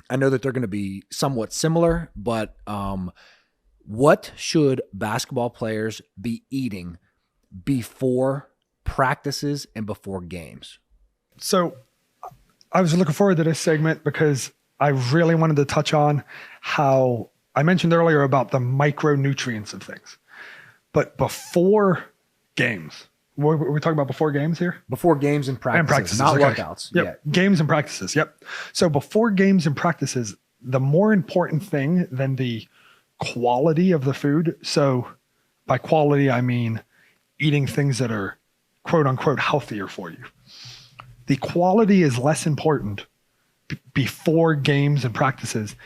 I know that they're going to be somewhat similar, but what should basketball players be eating before practices and before games? So I was looking forward to this segment because I really wanted to touch on how I mentioned earlier about the micronutrients of things. But before games, we're talking about before games here? Before games and practices, not workouts. Yep. Yeah. Games and practices. Yep. So before games and practices, the more important thing than the quality of the food. So by quality, I mean eating things that are quote unquote healthier for you. The quality is less important before games and practices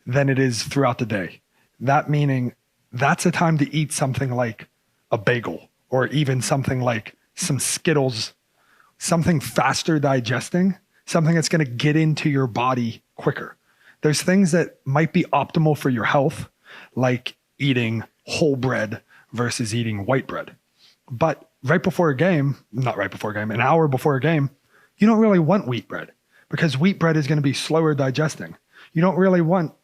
than it is throughout the day. That meaning that's a time to eat something like a bagel or even something like some Skittles, something faster digesting, something that's going to get into your body quicker. There's things that might be optimal for your health, like eating whole bread versus eating white bread. But right before a game, not right before a game, an hour before a game, you don't really want wheat bread because wheat bread is going to be slower digesting. You don't really want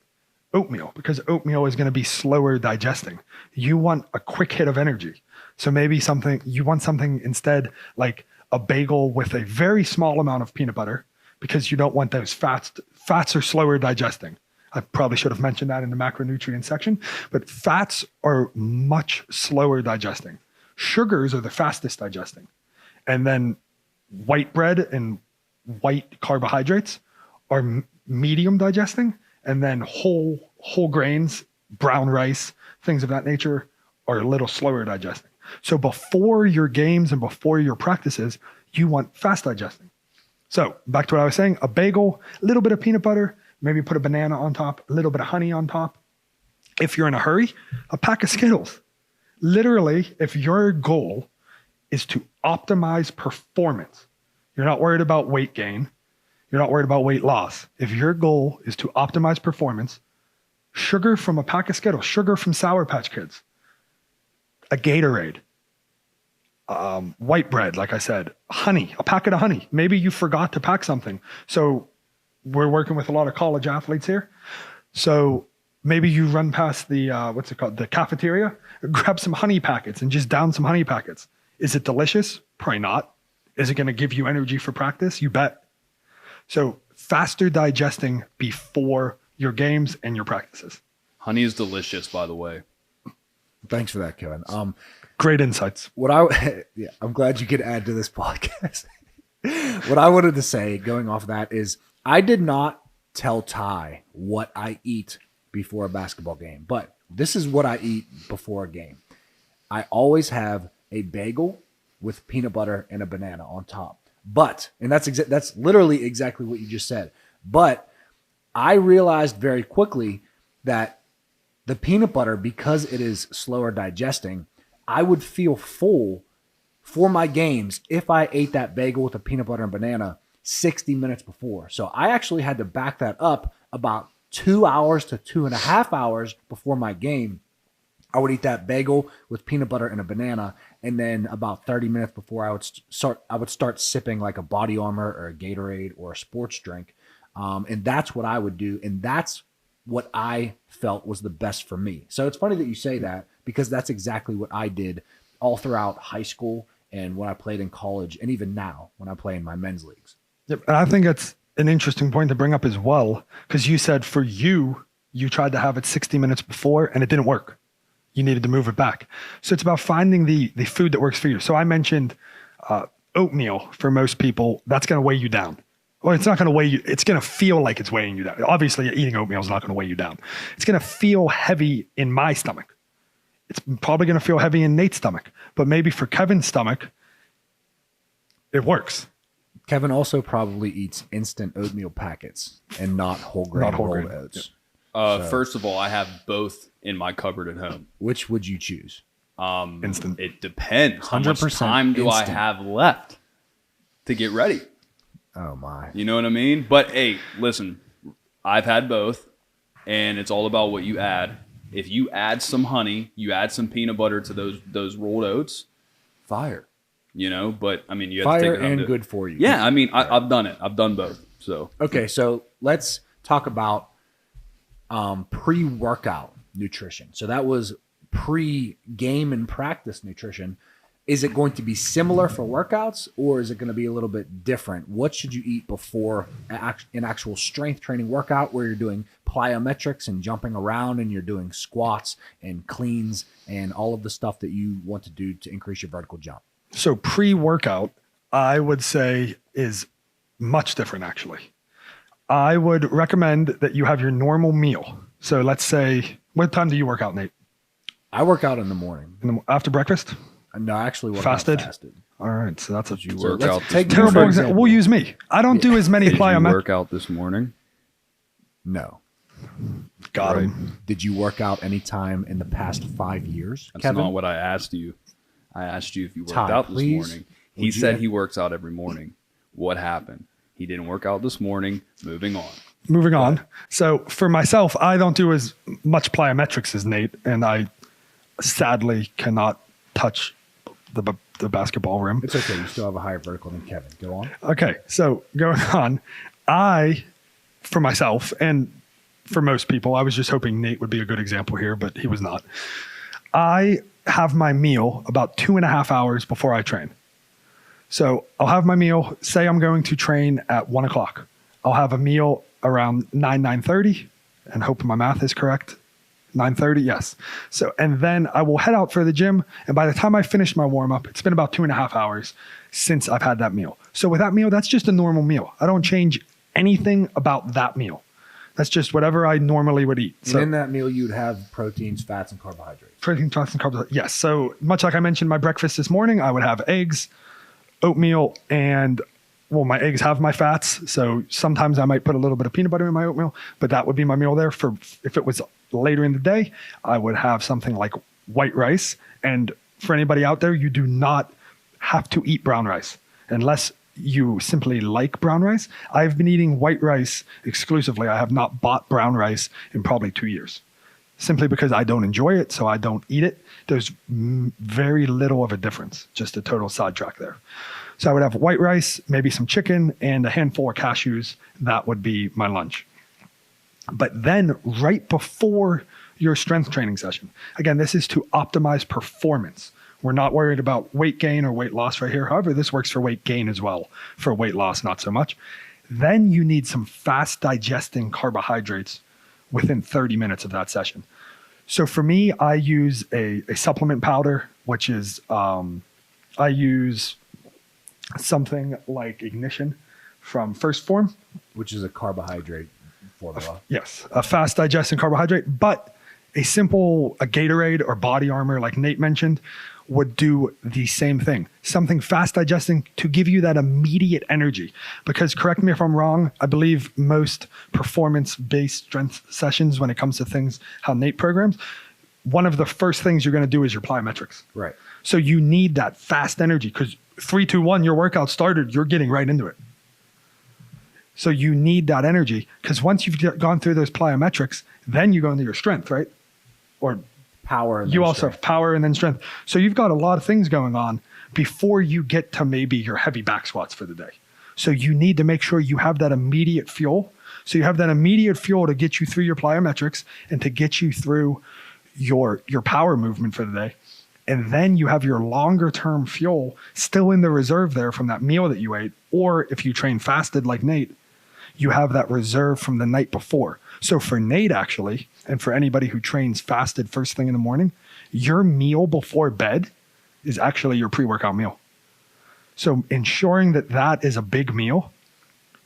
oatmeal because oatmeal is going to be slower digesting. You want a quick hit of energy. So maybe you want something instead like a bagel with a very small amount of peanut butter because you don't want those fats. Fats are slower digesting. I probably should have mentioned that in the macronutrient section, but fats are much slower digesting. Sugars are the fastest digesting. And then white bread and white carbohydrates are medium digesting. And then whole grains, brown rice, things of that nature are a little slower digesting. So before your games and before your practices, You want fast digesting. So back to what I was saying, a bagel, a little bit of peanut butter, maybe put a banana on top, a little bit of honey on top. If you're in a hurry, a pack of Skittles. Literally, if your goal is to optimize performance, you're not worried about weight gain, you're not worried about weight loss. If your goal is to optimize performance, sugar from a pack of Skittles, sugar from Sour Patch Kids, a Gatorade, white bread, like I said, honey, a packet of honey. Maybe you forgot to pack something. So we're working with a lot of college athletes here. So maybe you run past the, the cafeteria, grab some honey packets and just down some honey packets. Is it delicious? Probably not. Is it going to give you energy for practice? You bet. So faster digesting before your games and your practices. Honey is delicious, by the way. Thanks for that, Kevin. Great insights. I'm glad you could add to this podcast. What I wanted to say going off that is I did not tell Ty what I eat before a basketball game, but this is what I eat before a game. I always have a bagel with peanut butter and a banana on top. And that's literally exactly what you just said. But I realized very quickly that the peanut butter, because it is slower digesting, I would feel full for my games if I ate that bagel with a peanut butter and banana 60 minutes before. So I actually had to back that up about 2 hours to 2.5 hours before my game. I would eat that bagel with peanut butter and a banana, and then about 30 minutes before I would start sipping like a Body Armor or a Gatorade or a sports drink. And that's what I would do, and that's what I felt was the best for me. So it's funny that you say that, because that's exactly what I did all throughout high school and when I played in college, and even now when I play in my men's leagues. Yep. And I think it's an interesting point to bring up as well, because you said for you tried to have it 60 minutes before and it didn't work. You needed to move it back. So it's about finding the food that works for you. So I mentioned oatmeal for most people. That's going to weigh you down. Well, it's not going to weigh you. It's going to feel like it's weighing you down. Obviously, eating oatmeal is not going to weigh you down. It's going to feel heavy in my stomach. It's probably going to feel heavy in Nate's stomach. But maybe for Kevin's stomach, it works. Kevin also probably eats instant oatmeal packets and not whole grain rolled oats. First of all, I have both in my cupboard at home. Which would you choose? Instant. It depends. How much 100% time do I instant. have left to get ready? Oh, my. You know what I mean? But, hey, listen, I've had both, and it's all about what you add. If you add some honey, you add some peanut butter to those rolled oats, fire. You know, but, I mean, you have to take it Fire and good for you. Yeah, I mean, I've done it. I've done both. So Okay, so let's talk about pre-workout nutrition. So that was pre-game and practice nutrition. Is it going to be similar for workouts, or is it going to be a little bit different? What should you eat before an actual strength training workout where you're doing plyometrics and jumping around and you're doing squats and cleans and all of the stuff that you want to do to increase your vertical jump? So pre-workout, I would say, is much different, actually. I would recommend that you have your normal meal. So let's say, what time do you work out, Nate? I work out in the morning. After breakfast? No, I actually work Fasted? out fasted. All right, so that's a you work out. Take terrible example. We'll use me. I don't do as many Did you plyometrics. work out this morning? No. Got Right. him. Did you work out any time in the past 5 years, That's Kevin? not what I asked you. I asked you if you worked Ty, out this please, morning. would He you said have- he works out every morning. What happened? He didn't work out this morning. Moving on. Moving on. So for myself, I don't do as much plyometrics as Nate, and I sadly cannot touch the basketball rim. It's okay. You still have a higher vertical than Kevin. Go on. Okay, so going on, for myself and for most people, I was just hoping Nate would be a good example here, but he was not. I have my meal about 2.5 hours before I train. So I'll have my meal, say I'm going to train at 1 o'clock. I'll have a meal around 9:30, and hope my math is correct. 9:30, yes. So, and then I will head out for the gym. And by the time I finish my warm up, it's been about 2.5 hours since I've had that meal. So with that meal, that's just a normal meal. I don't change anything about that meal. That's just whatever I normally would eat. And So in that meal, you'd have proteins, fats, and carbohydrates. protein, fats, and carbs. Yes. So much like I mentioned my breakfast this morning, I would have eggs, oatmeal and, well, my eggs have my fats. So sometimes I might put a little bit of peanut butter in my oatmeal, but that would be my meal there. For if it was later in the day, I would have something like white rice. And for anybody out there, you do not have to eat brown rice unless you simply like brown rice. I've been eating white rice exclusively. I have not bought brown rice in probably 2 years, simply because I don't enjoy it, so I don't eat it. There's very little of a difference, just a total sidetrack there. So I would have white rice, maybe some chicken, and a handful of cashews. That would be my lunch. But then right before your strength training session, again, this is to optimize performance. We're not worried about weight gain or weight loss right here. However, this works for weight gain as well. For weight loss, not so much. Then you need some fast digesting carbohydrates within 30 minutes of that session. So for me, I use a supplement powder, which is, I use something like Ignition from First Form. Which is a carbohydrate formula. Yes, a fast digesting carbohydrate, but a Gatorade or Body Armor, like Nate mentioned, would do the same thing. Something fast digesting to give you that immediate energy. Because correct me if I'm wrong, I believe most performance-based strength sessions, when it comes to things, how Nate programs, one of the first things you're going to do is your plyometrics. Right. So you need that fast energy because 3, 2, 1, your workout started, you're getting right into it. So you need that energy because once you've gone through those plyometrics, then you go into your strength, right? Or power. You also have power and then strength. So you've got a lot of things going on before you get to maybe your heavy back squats for the day. So you need to make sure you have that immediate fuel. So you have that immediate fuel to get you through your plyometrics and to get you through your power movement for the day. And then you have your longer term fuel still in the reserve there from that meal that you ate. Or if you train fasted like Nate, you have that reserve from the night before. So for Nate, actually, and for anybody who trains fasted first thing in the morning, your meal before bed is actually your pre-workout meal. So ensuring that that is a big meal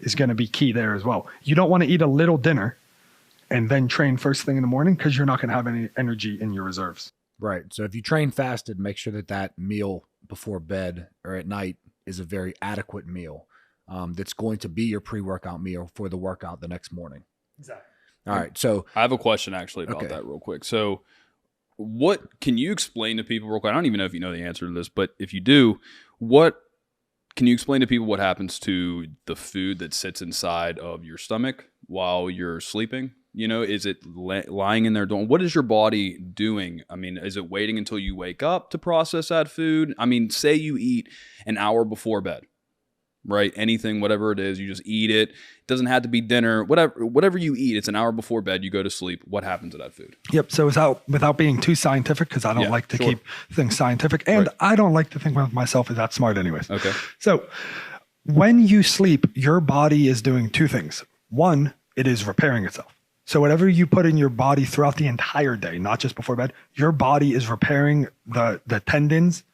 is going to be key there as well. You don't want to eat a little dinner and then train first thing in the morning because you're not going to have any energy in your reserves. Right. So if you train fasted, make sure that that meal before bed or at night is a very adequate meal. That's going to be your pre-workout meal for the workout the next morning. Exactly. All right. So I have a question actually about that real quick. So what can you explain to people real quick? I don't even know if you know the answer to this, but if you do, what can you explain to people what happens to the food that sits inside of your stomach while you're sleeping? You know, is it lying in there doing, what is your body doing? I mean, is it waiting until you wake up to process that food? I mean, say you eat an hour before bed, right? Anything, whatever it is, you just eat it. It doesn't have to be dinner, whatever you eat, it's an hour before bed, you go to sleep. What happens to that food? Yep. So without being too scientific, because I don't like to keep things scientific, and I don't like to think of myself as that smart anyways. Okay. So when you sleep, your body is doing two things. One, it is repairing itself. So whatever you put in your body throughout the entire day, not just before bed, your body is repairing the tendons,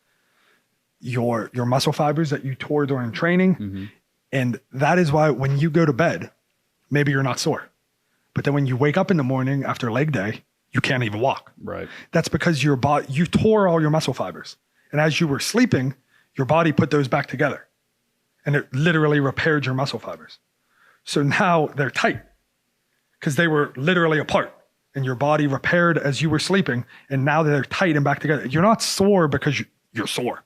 your muscle fibers that you tore during training. Mm-hmm. And that is why when you go to bed, maybe you're not sore. But then when you wake up in the morning after leg day, you can't even walk. Right. That's because your body, you tore all your muscle fibers. And as you were sleeping, your body put those back together. And it literally repaired your muscle fibers. So now they're tight because they were literally apart. And your body repaired as you were sleeping. And now they're tight and back together. You're not sore because you're sore.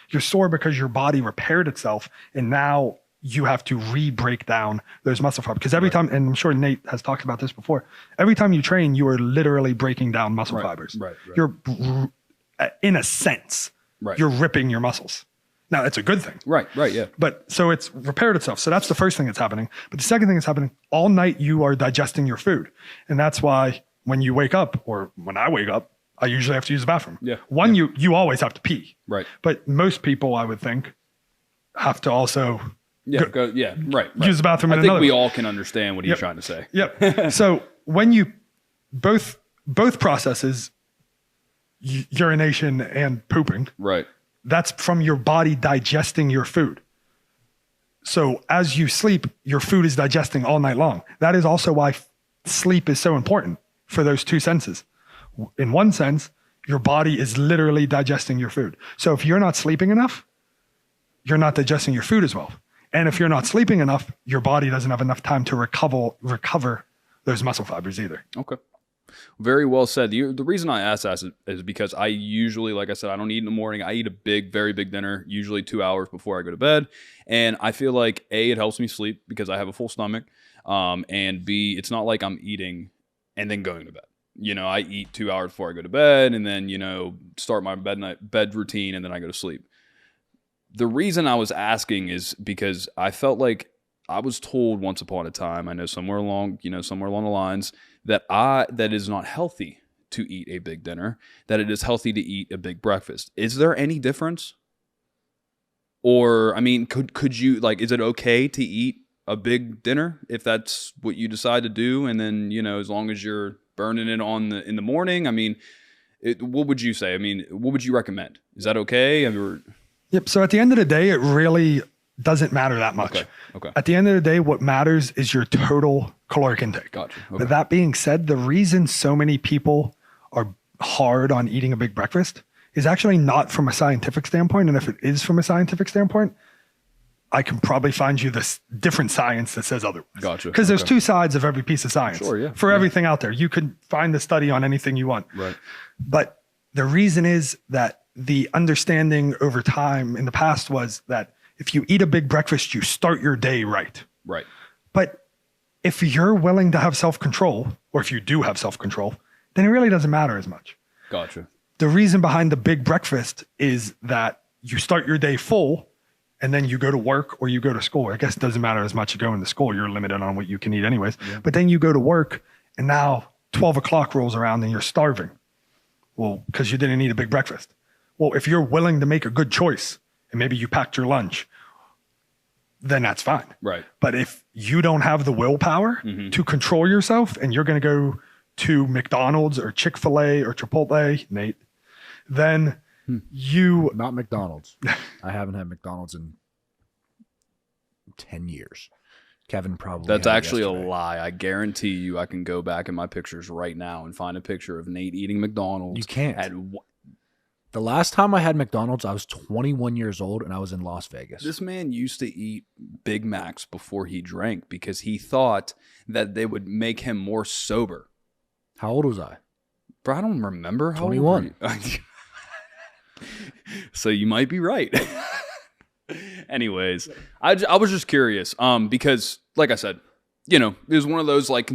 You're sore because your body repaired itself. And now you have to re-break down those muscle fibers. Because every time, and I'm sure Nate has talked about this before, every time you train, you are literally breaking down muscle fibers. Right. You're, in a sense, you're ripping your muscles. Now, it's a good thing. Right, yeah. But so it's repaired itself. So that's the first thing that's happening. But the second thing that's happening, all night you are digesting your food. And that's why when you wake up, or when I wake up, I usually have to use the bathroom. Yeah. You always have to pee. Right. But most people, I would think, have to also right. use the bathroom. I think we all can understand what he's trying to say. Yep. So when you both processes, urination and pooping, right, that's from your body digesting your food. So as you sleep, your food is digesting all night long. That is also why sleep is so important for those two senses. In one sense, your body is literally digesting your food. So if you're not sleeping enough, you're not digesting your food as well. And if you're not sleeping enough, your body doesn't have enough time to recover those muscle fibers either. Okay. Very well said. The reason I ask that is because I usually, like I said, I don't eat in the morning. I eat a very big dinner, usually 2 hours before I go to bed. And I feel like A, it helps me sleep because I have a full stomach. And B, it's not like I'm eating and then going to bed. You know, I eat 2 hours before I go to bed and then, you know, start my bed routine and then I go to sleep. The reason I was asking is because I felt like I was told once upon a time, I know somewhere along the lines, that it is not healthy to eat a big dinner, that it is healthy to eat a big breakfast. Is there any difference? Or, I mean, could you, like, is it okay to eat a big dinner if that's what you decide to do? And then, you know, as long as you're burning it in the morning, I mean, what would you say? I mean, what would you recommend? Is that okay? Yep. So at the end of the day, it really doesn't matter that much. Okay. At the end of the day, what matters is your total caloric intake. Gotcha. Okay. But that being said, the reason so many people are hard on eating a big breakfast is actually not from a scientific standpoint. And if it is from a scientific standpoint, I can probably find you this different science that says otherwise. Gotcha. Because there's two sides of every piece of science. Sure, yeah. For everything out there. You could find the study on anything you want. Right. But the reason is that the understanding over time in the past was that if you eat a big breakfast, you start your day right. Right. But if you're willing to have self-control, or if you do have self-control, then it really doesn't matter as much. Gotcha. The reason behind the big breakfast is that you start your day full and then you go to work or you go to school. I guess it doesn't matter as much you go into school. You're limited on what you can eat anyways. Yeah. But then you go to work and now 12 o'clock rolls around and you're starving. Well, because you didn't eat a big breakfast. Well, if you're willing to make a good choice and maybe you packed your lunch, then that's fine. Right. But if you don't have the willpower to control yourself and you're going to go to McDonald's or Chick-fil-A or Chipotle, Nate, then you... Not McDonald's. I haven't had McDonald's in 10 years. Kevin probably. That's actually a lie. I guarantee you I can go back in my pictures right now and find a picture of Nate eating McDonald's. You can't. The last time I had McDonald's, I was 21 years old and I was in Las Vegas. This man used to eat Big Macs before he drank because he thought that they would make him more sober. How old was I? Bro, I don't remember. How 21. Old were you? So you might be right. Anyways, I was just curious because, like I said, you know, it was one of those like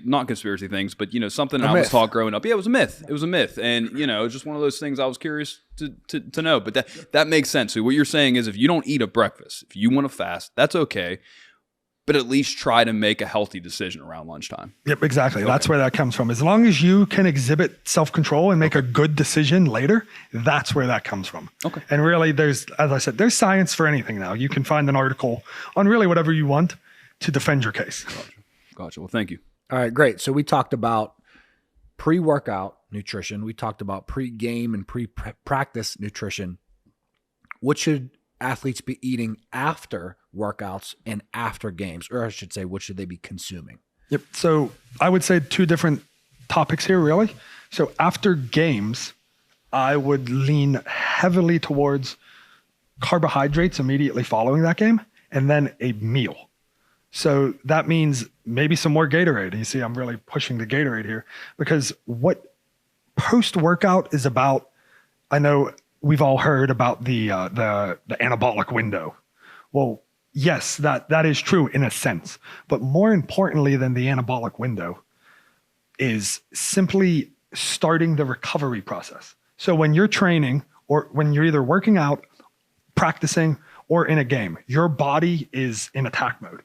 not conspiracy things, but, you know, something I was taught growing up. Yeah, it was a myth. It was a myth. And, you know, it was just one of those things I was curious to know. But that makes sense. So what you're saying is if you don't eat a breakfast, if you want to fast, that's okay. But at least try to make a healthy decision around lunchtime. Yep, exactly. Okay. That's where that comes from. As long as you can exhibit self-control and make a good decision later, that's where that comes from. Okay. And really, as I said, there's science for anything now. You can find an article on really whatever you want to defend your case. Gotcha. Well, thank you. All right, great. So we talked about pre-workout nutrition. We talked about pre-game and pre-practice nutrition. What should athletes be eating after workouts and after games? Or I should say, what should they be consuming? Yep. So I would say two different topics here, really. So after games, I would lean heavily towards carbohydrates immediately following that game and then a meal. So that means maybe some more Gatorade. And you see, I'm really pushing the Gatorade here because what post-workout is about, I know we've all heard about the anabolic window. Well, yes, that is true in a sense. But more importantly than the anabolic window is simply starting the recovery process. So when you're training or when you're either working out, practicing, or in a game, your body is in attack mode.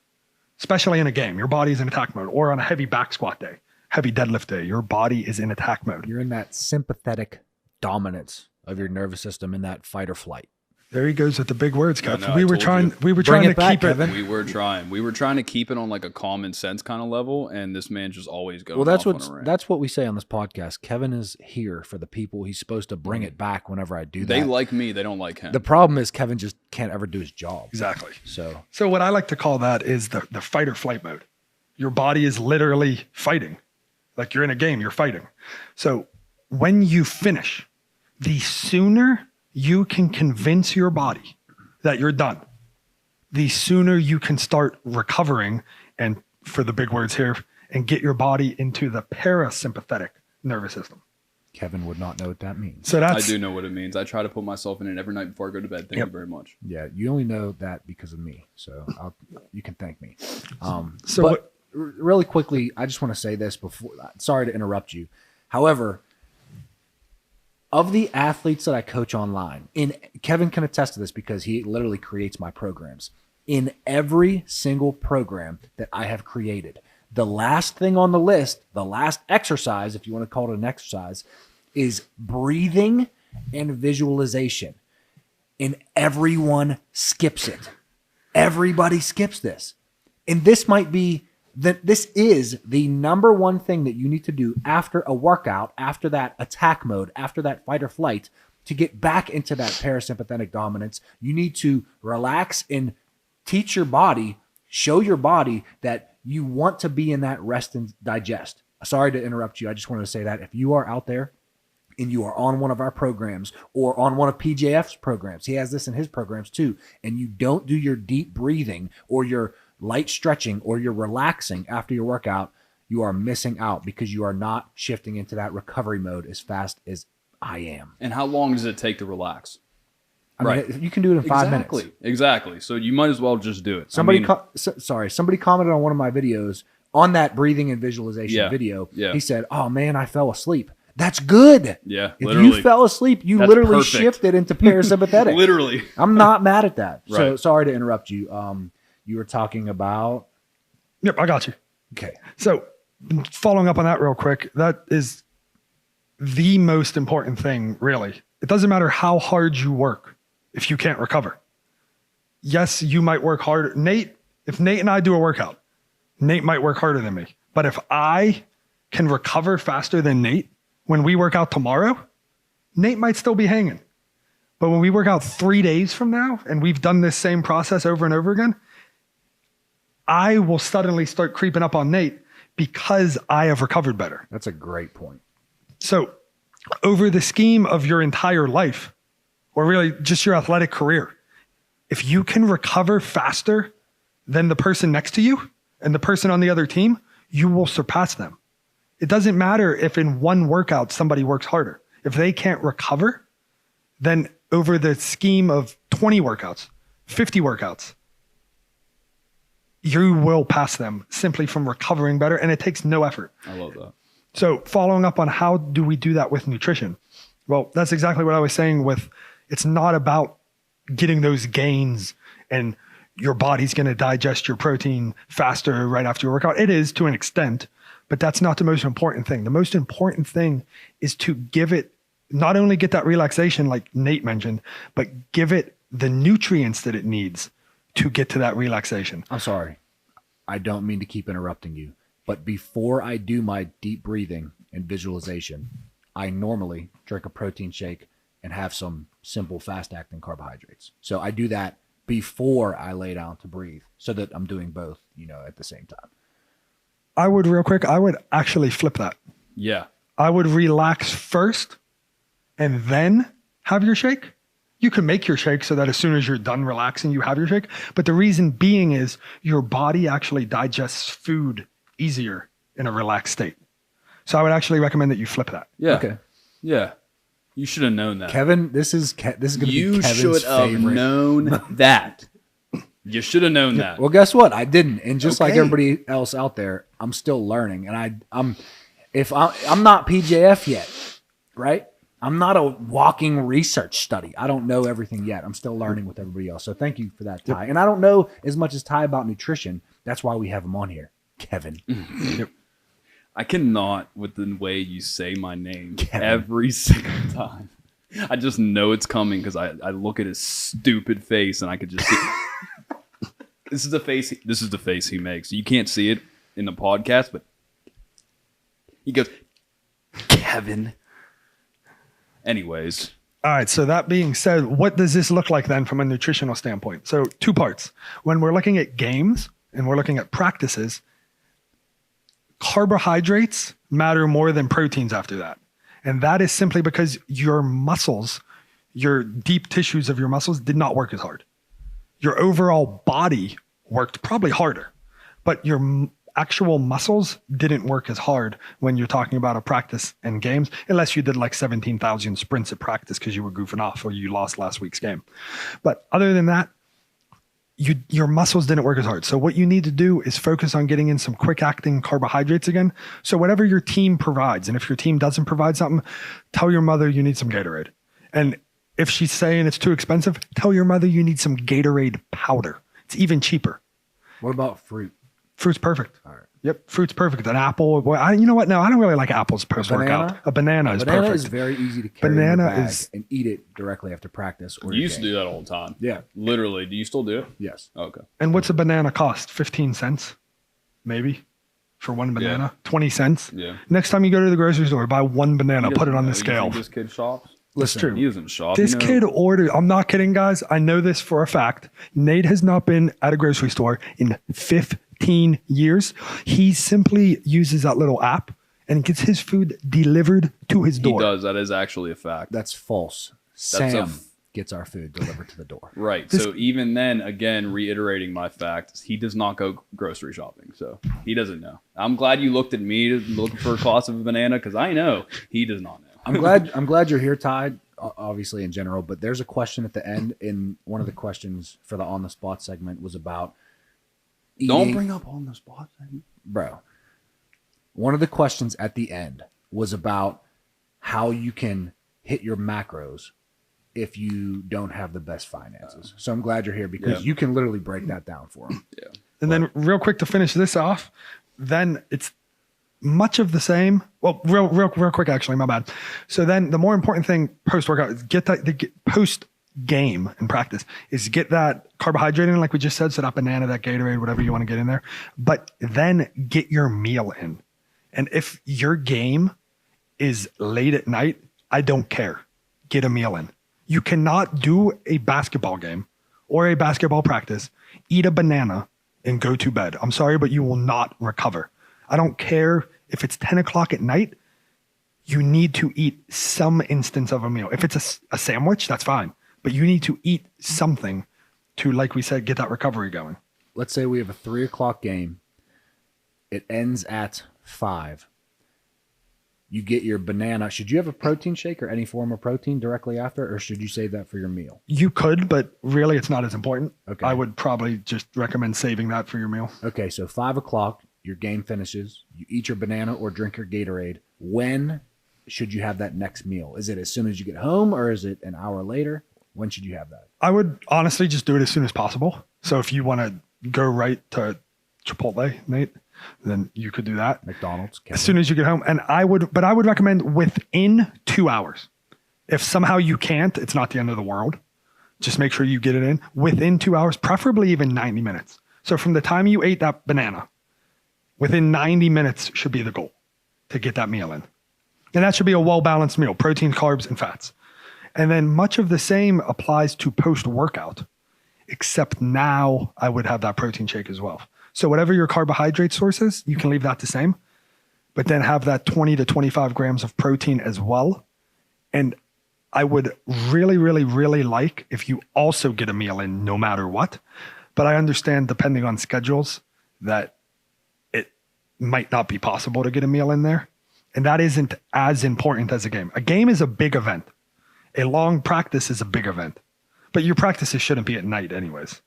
Especially in a game, your body is in attack mode, or on a heavy back squat day, heavy deadlift day, your body is in attack mode. You're in that sympathetic dominance of your nervous system in that fight or flight. There he goes with the big words, Kev. No, we were trying to keep it. We were trying to keep it on like a common sense kind of level, and this man just always goes. Well, that's what we say on this podcast. Kevin is here for the people. He's supposed to bring it back whenever I do that. They like me. They don't like him. The problem is Kevin just can't ever do his job. Exactly. So what I like to call that is the fight or flight mode. Your body is literally fighting. Like you're in a game, you're fighting. So when you finish, the sooner you can convince your body that you're done, the sooner you can start recovering, and for the big words here, and get your body into the parasympathetic nervous system. Kevin would not know what that means. So I do know what it means. I try to put myself in it every night before I go to bed. Thank you very much. Yeah, you only know that because of me, so you can thank me. Really quickly, I just want to say this before. Sorry to interrupt you. However, of the athletes that I coach online, Kevin can attest to this because he literally creates my programs. In every single program that I have created, the last thing on the list, the last exercise, if you want to call it an exercise, is breathing and visualization. And everyone skips it. Everybody skips this. And this is the number one thing that you need to do after a workout, after that attack mode, after that fight or flight, to get back into that parasympathetic dominance. You need to relax and teach your body, show your body that you want to be in that rest and digest. Sorry to interrupt you. I just wanted to say that if you are out there and you are on one of our programs or on one of PJF's programs, he has this in his programs too, and you don't do your deep breathing or your light stretching or you're relaxing after your workout, you are missing out because you are not shifting into that recovery mode as fast as I am. And how long does it take to relax? I mean, you can do it in 5 minutes. Exactly. So you might as well just do it. Somebody commented on one of my videos on that breathing and visualization video. Yeah. He said, "Oh man, I fell asleep." That's good. Yeah, if literally. you fell asleep, you That's literally perfect. shifted into parasympathetic. Literally. I'm not mad at that. So Right. sorry to interrupt you. You were talking about. Yep, I got you. Okay. So following up on that real quick, that is the most important thing, really. It doesn't matter how hard you work if you can't recover. Yes, you might work harder. If Nate and I do a workout, Nate might work harder than me. But if I can recover faster than Nate, when we work out tomorrow, Nate might still be hanging. But when we work out 3 days from now, and we've done this same process over and over again, I will suddenly start creeping up on Nate because I have recovered better. That's a great point. So over the scheme of your entire life, or really just your athletic career, if you can recover faster than the person next to you and the person on the other team, you will surpass them. It doesn't matter if in one workout somebody works harder. If they can't recover, then over the scheme of 20 workouts, 50 workouts, you will pass them simply from recovering better, and it takes no effort. I love that. So following up on how do we do that with nutrition? Well, that's exactly what I was saying with, it's not about getting those gains and your body's going to digest your protein faster right after your workout. It is to an extent, but that's not the most important thing. The most important thing is to give it, not only get that relaxation like Nate mentioned, but give it the nutrients that it needs to get to that relaxation. I'm sorry. I don't mean to keep interrupting you, but before I do my deep breathing and visualization, I normally drink a protein shake and have some simple fast-acting carbohydrates. So I do that before I lay down to breathe so that I'm doing both, at the same time. I would actually flip that. Yeah. I would relax first and then have your shake. You can make your shake so that as soon as you're done relaxing, you have your shake. But the reason being is your body actually digests food easier in a relaxed state. So I would actually recommend that you flip that. Yeah. Okay. Yeah. You should have known that. Kevin, this is going to be You Kevin's should have favorite. known that. You should have known that. Well, guess what? I didn't. And just like Okay. everybody else out there, I'm still learning. And I'm not PJF yet, right? I'm not a walking research study. I don't know everything yet. I'm still learning with everybody else. So thank you for that, Ty. And I don't know as much as Ty about nutrition. That's why we have him on here, Kevin. I cannot with the way you say my name Kevin. every single time. I just know it's coming because I look at his stupid face and I could just see. This is the face he makes. You can't see it in the podcast, but he goes, Kevin. Anyways. All right. So that being said, what does this look like then from a nutritional standpoint? So 2 parts. When we're looking at games and we're looking at practices, carbohydrates matter more than proteins after that. And that is simply because your muscles, your deep tissues of your muscles did not work as hard. your overall body worked probably harder, but your actual muscles didn't work as hard when you're talking about a practice and games, unless you did like 17,000 sprints at practice because you were goofing off or you lost last week's game. But other than that, your muscles didn't work as hard. So what you need to do is focus on getting in some quick acting carbohydrates again. So whatever your team provides, and if your team doesn't provide something, tell your mother you need some Gatorade. And if she's saying it's too expensive, tell your mother you need some Gatorade powder. It's even cheaper. What about fruit? Fruit's perfect. All right. Yep, fruit's perfect. An apple. Well, you know what? No, I don't really like apples post-workout. A banana is perfect. Banana is very easy to carry in the bag and eat it directly after practice. Or You used to do that all the time. Yeah. Literally. Do you still do it? Yes. Okay. And what's a banana cost? 15 cents? Maybe? For one banana? 20 cents? Yeah. Next time you go to the grocery store, buy one banana, put it on the scale. You think this kid shops? That's true. He doesn't shop. This kid ordered, I'm not kidding, guys. I know this for a fact. Nate has not been at a grocery store in 15 years. He simply uses that little app and gets his food delivered to his door. He does. That is actually a fact. That's false. Sam gets our food delivered to the door. Right. So even then, again, reiterating my fact, he does not go grocery shopping. So he doesn't know. I'm glad you looked at me looking for a cost of a banana because I know he does not know. I'm glad you're here, Ty, obviously in general, but there's a question at the end in one of the questions for the On the Spot segment was about eating. Don't bring up On the Spot segment. Bro. One of the questions at the end was about how you can hit your macros if you don't have the best finances. So I'm glad you're here because you can literally break that down for them. Yeah. And then real quick to finish this off, then it's much of the same. Well, real quick, actually, my bad. So then the more important thing post-workout is post-game in practice is get that carbohydrate in, like we just said, so that banana, that Gatorade, whatever you want to get in there. But then get your meal in. And if your game is late at night, I don't care. Get a meal in. You cannot do a basketball game or a basketball practice, eat a banana, and go to bed. I'm sorry, but you will not recover. I don't care if it's 10 o'clock at night, you need to eat some instance of a meal. If it's a sandwich, that's fine. But you need to eat something to, like we said, get that recovery going. Let's say we have a 3 o'clock game. It ends at 5. You get your banana. Should you have a protein shake or any form of protein directly after, or should you save that for your meal? You could, but really it's not as important. Okay. I would probably just recommend saving that for your meal. Okay, so 5 o'clock, your game finishes. You eat your banana or drink your Gatorade. When should you have that next meal? Is it as soon as you get home, or is it an hour later? When should you have that? I would honestly just do it as soon as possible. So if you want to go right to Chipotle, Nate, then you could do that. McDonald's. Kevin. As soon as you get home. And I would recommend within 2 hours. If somehow you can't, it's not the end of the world. Just make sure you get it in within 2 hours, preferably even 90 minutes. So from the time you ate that banana, within 90 minutes should be the goal to get that meal in. And that should be a well-balanced meal, protein, carbs, and fats. And then much of the same applies to post-workout, except now I would have that protein shake as well. So whatever your carbohydrate source is, you can leave that the same, but then have that 20 to 25 grams of protein as well. And I would really, really, really like if you also get a meal in no matter what. But I understand, depending on schedules, that it might not be possible to get a meal in there. And that isn't as important as a game. A game is a big event. A long practice is a big event. But your practices shouldn't be at night anyways.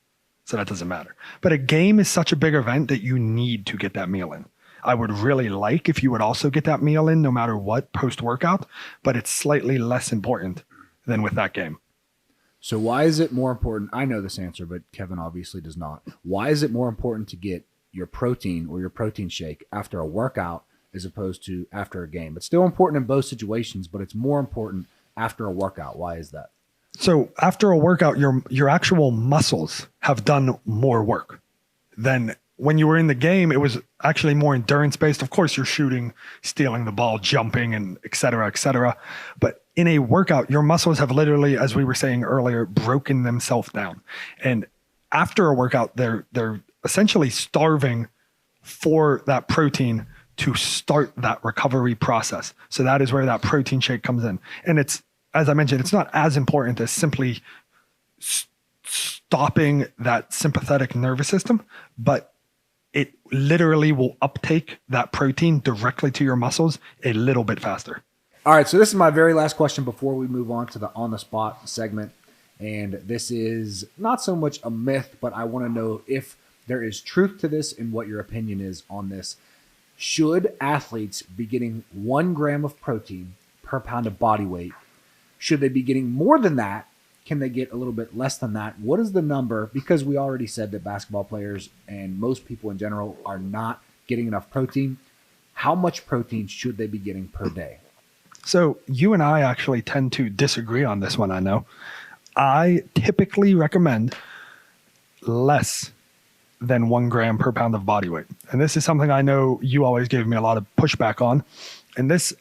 So that doesn't matter. But a game is such a big event that you need to get that meal in. I would really like if you would also get that meal in no matter what post-workout, but it's slightly less important than with that game. So why is it more important? I know this answer, but Kevin obviously does not. Why is it more important to get your protein or your protein shake after a workout as opposed to after a game? It's still important in both situations, but it's more important after a workout. Why is that? So after a workout, your actual muscles have done more work than when you were in the game. It was actually more endurance based. Of course, you're shooting, stealing the ball, jumping, and et cetera, et cetera. But in a workout, your muscles have literally, as we were saying earlier, broken themselves down. And after a workout, they're essentially starving for that protein to start that recovery process. So that is where that protein shake comes in. And it's, as I mentioned, it's not as important as simply stopping that sympathetic nervous system, but it literally will uptake that protein directly to your muscles a little bit faster. All right, so this is my very last question before we move on to the on-the-spot segment. And this is not so much a myth, but I want to know if there is truth to this and what your opinion is on this. Should athletes be getting 1 gram of protein per pound of body weight? Should they be getting more than that? Can they get a little bit less than that? What is the number? Because we already said that basketball players and most people in general are not getting enough protein. How much protein should they be getting per day? So you and I actually tend to disagree on this one, I know. I typically recommend less than 1 gram per pound of body weight. And this is something I know you always gave me a lot of pushback on. And this,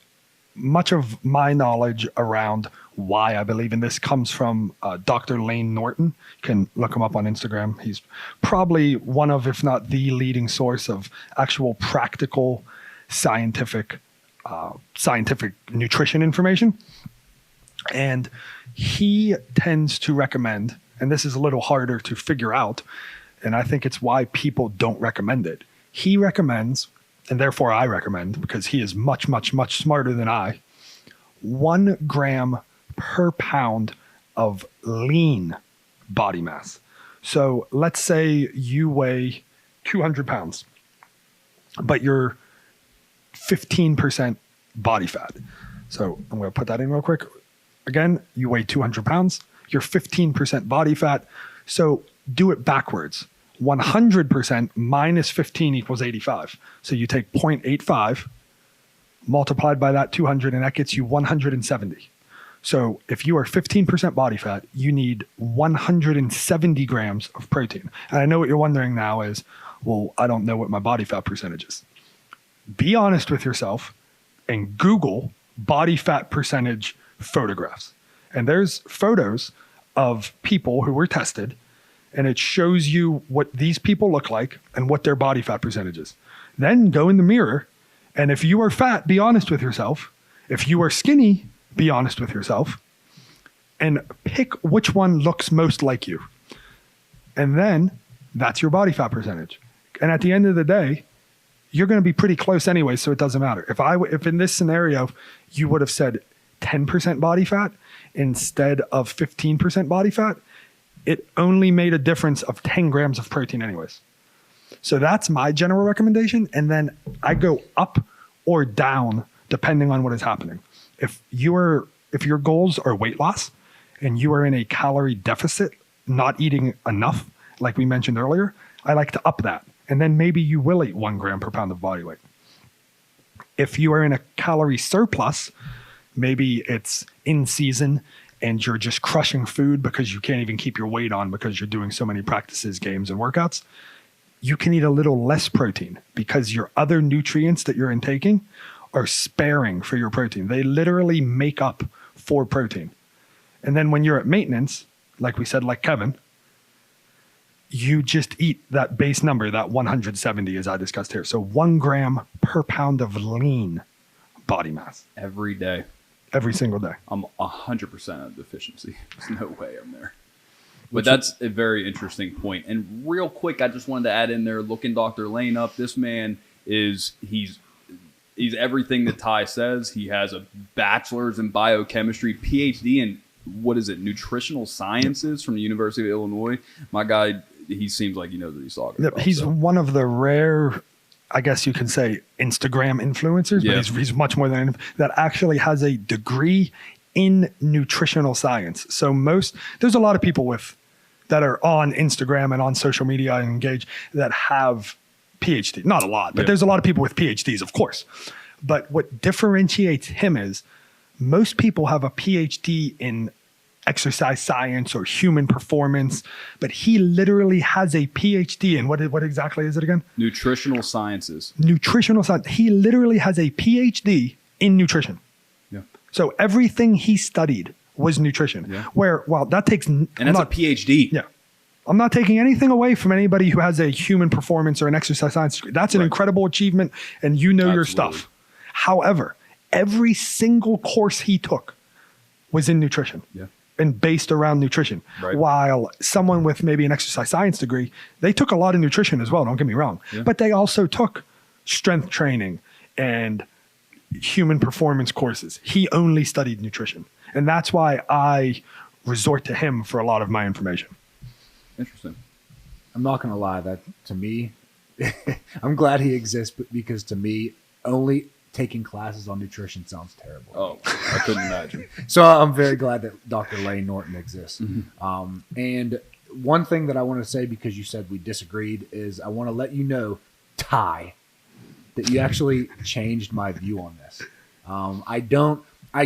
much of my knowledge around why I believe in this comes from Dr. Lane Norton. You can look him up on Instagram. He's probably one of, if not the leading source of actual practical scientific nutrition information. And he tends to recommend, and this is a little harder to figure out, and I think it's why people don't recommend it. He recommends, and therefore I recommend, because he is much, much, much smarter than I, 1 gram per pound of lean body mass. So let's say you weigh 200 pounds, but you're 15% body fat. So I'm going to put that in real quick. Again, you weigh 200 pounds, you're 15% body fat. So do it backwards. 100% minus 15 equals 85. So you take 0.85 multiplied by that 200, and that gets you 170. So if you are 15% body fat, you need 170 grams of protein. And I know what you're wondering now is, well, I don't know what my body fat percentage is. Be honest with yourself and Google body fat percentage photographs. And there's photos of people who were tested, and it shows you what these people look like and what their body fat percentage is. Then go in the mirror, and if you are fat, be honest with yourself. If you are skinny, be honest with yourself, and pick which one looks most like you. And then that's your body fat percentage. And at the end of the day, you're going to be pretty close anyway, so it doesn't matter. If in this scenario, you would have said 10% body fat instead of 15% body fat, it only made a difference of 10 grams of protein anyways. So that's my general recommendation. And then I go up or down depending on what is happening. If your goals are weight loss and you are in a calorie deficit, not eating enough, like we mentioned earlier, I like to up that. And then maybe you will eat 1 gram per pound of body weight. If you are in a calorie surplus, maybe it's in season and you're just crushing food because you can't even keep your weight on because you're doing so many practices, games, and workouts, you can eat a little less protein because your other nutrients that you're intaking are sparing for your protein. They literally make up for protein. And then when you're at maintenance, like we said, like Kevin, you just eat that base number, that 170 as I discussed here. So 1 gram per pound of lean body mass. Every day. Every single day. I'm 100% of deficiency. There's no way I'm there. But that's a very interesting point. And real quick, I just wanted to add in there, looking Dr. Lane up, this man he's everything that Ty says. He has a bachelor's in biochemistry, PhD in, nutritional sciences from the University of Illinois. My guy, he seems like he knows what he's talking about. He's one of the rare, I guess you can say, Instagram influencers, but he's much more than that, actually has a degree in nutritional science. So there's a lot of people that are on Instagram and on social media and engage that have PhD. Not a lot, but there's a lot of people with PhDs, of course. But what differentiates him is most people have a PhD in exercise science or human performance, but he literally has a PhD in what exactly is it again? Nutritional sciences. Nutritional science. He literally has a PhD in nutrition. Yeah. So everything he studied was nutrition. Yeah. That takes... And that's a PhD. Yeah. I'm not taking anything away from anybody who has a human performance or an exercise science degree. That's an incredible achievement, and you know your stuff. However, every single course he took was in nutrition. Yeah. and based around nutrition. Right. While someone with maybe an exercise science degree, they took a lot of nutrition as well, don't get me wrong. Yeah. But they also took strength training and human performance courses. He only studied nutrition. And that's why I resort to him for a lot of my information. Interesting. I'm not going to lie, that to me, I'm glad he exists, but because to me, only taking classes on nutrition sounds terrible. Oh, I couldn't imagine. So I'm very glad that Dr. Lane Norton exists. Mm-hmm. And one thing that I want to say, because you said we disagreed, is I want to let you know, Ty, that you actually changed my view on this. I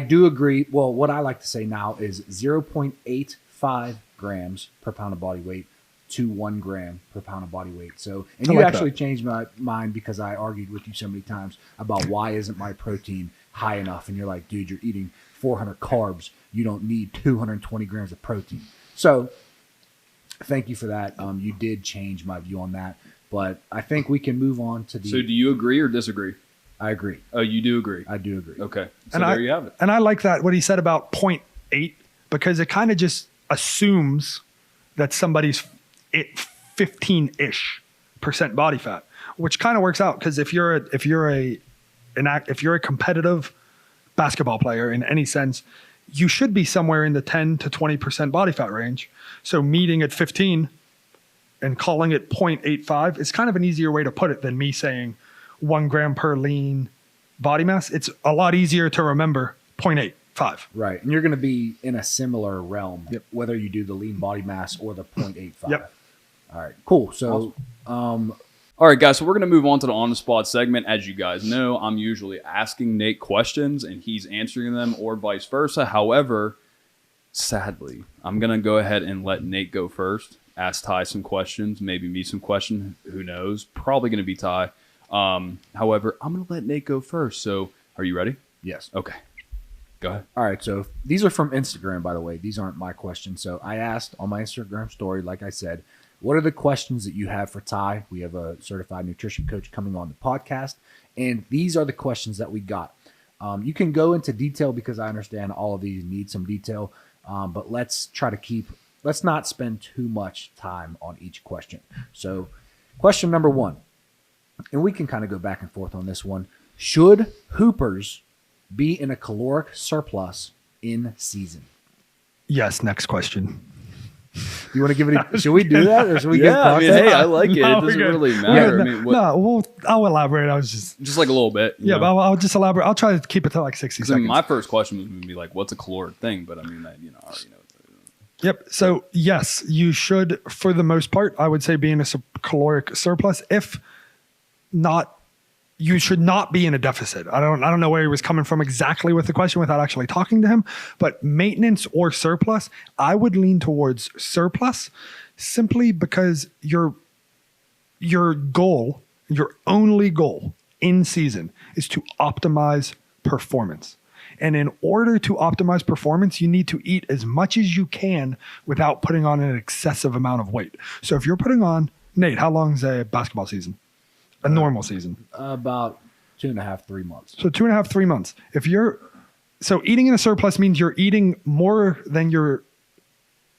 do agree. Well, what I like to say now is 0.85 grams per pound of body weight to 1 gram per pound of body weight. So, and you actually changed my mind because I argued with you so many times about why isn't my protein high enough? And you're like, dude, you're eating 400 carbs. You don't need 220 grams of protein. So thank you for that. You did change my view on that, but I think we can move on to the... So do you agree or disagree? I agree. Oh, you do agree? I do agree. Okay. So there you have it. And I like that, what he said about 0.8, because it kind of just assumes that somebody's 15-ish% body fat, which kind of works out, because if you're a competitive basketball player in any sense, you should be somewhere in the 10 to 20% body fat range. So meeting at 15 and calling it 0.85 is kind of an easier way to put it than me saying 1 gram per lean body mass. It's a lot easier to remember 0.85. Right. And you're going to be in a similar realm, whether you do the lean body mass or the 0.85. Yep. All right, cool. So, all right, guys, so we're going to move on to the on-the-spot segment. As you guys know, I'm usually asking Nate questions, and he's answering them, or vice versa. However, sadly, I'm going to go ahead and let Nate go first, ask Ty some questions, maybe me some questions. Who knows? Probably going to be Ty. However, I'm going to let Nate go first. So, are you ready? Yes. Okay. Go ahead. All right, so these are from Instagram, by the way. These aren't my questions. So, I asked on my Instagram story, like I said, what are the questions that you have for Ty? We have a certified nutrition coach coming on the podcast, and these are the questions that we got. You can go into detail because I understand all of these need some detail, but let's not spend too much time on each question. So question number 1, and we can kind of go back and forth on this one. Should hoopers be in a caloric surplus in season? Yes, next question. You want to give it? Should we do that, or should we? Hey, I like it. It doesn't really matter. I'll elaborate. I was just like a little bit. But I'll just elaborate. I'll try to keep it to like 60 seconds. My first question was going to be like, "What's a caloric thing?" But I mean, I already know. Yep. So yes, you should, for the most part, I would say, be in a caloric surplus. If not, you should not be in a deficit. I don't know where he was coming from exactly with the question without actually talking to him, but maintenance or surplus, I would lean towards surplus, simply because your goal, your only goal in season is to optimize performance. And in order to optimize performance, you need to eat as much as you can without putting on an excessive amount of weight. So if you're putting on, Nate, how long is a basketball season? A normal season? About 2.5, 3 months. So 2.5, 3 months. So eating in a surplus means you're eating more than you're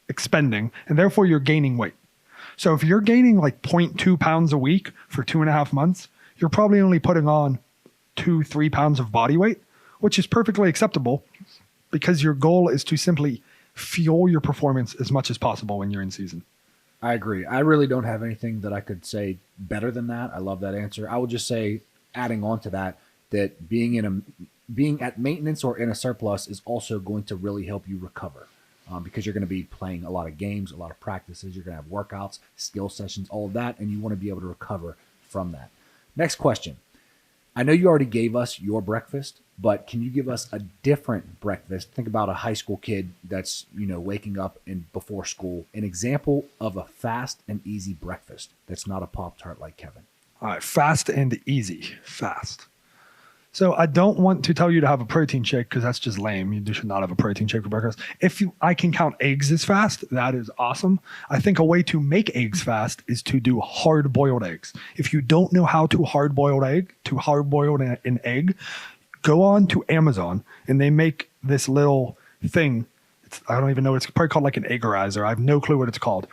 expending, and therefore you're gaining weight. So if you're gaining like 0.2 pounds a week for 2.5 months, you're probably only putting on 2-3 pounds of body weight, which is perfectly acceptable because your goal is to simply fuel your performance as much as possible when you're in season. I agree. I really don't have anything that I could say better than that. I love that answer. I would just say, adding on to that being at maintenance or in a surplus is also going to really help you recover, because you're going to be playing a lot of games, a lot of practices. You're going to have workouts, skill sessions, all of that, and you want to be able to recover from that. Next question. I know you already gave us your breakfast, but can you give us a different breakfast? Think about a high school kid that's, waking up before school, an example of a fast and easy breakfast that's not a Pop-Tart like Kevin. All right, fast and easy. Fast. So I don't want to tell you to have a protein shake because that's just lame. You should not have a protein shake for breakfast. I can count eggs as fast, that is awesome. I think a way to make eggs fast is to do hard-boiled eggs. If you don't know how to hard-boil an egg, go on to Amazon and they make this little thing. I don't even know. It's probably called like an egerizer. I have no clue what it's called.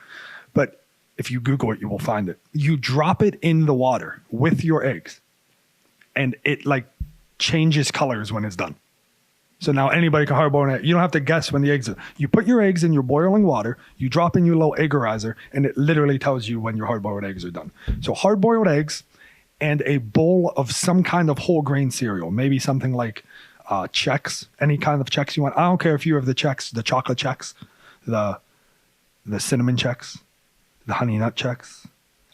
But if you Google it, you will find it. You drop it in the water with your eggs, and it like changes colors when it's done. So now anybody can hard boil an egg. You don't have to guess when the eggs are. You put your eggs in your boiling water, you drop in your little eggerizer, and it literally tells you when your hard boiled eggs are done. So hard boiled eggs and a bowl of some kind of whole grain cereal, maybe something like Chex, any kind of Chex you want. I don't care if you have the Chex, the chocolate Chex, the cinnamon Chex, the honey nut Chex.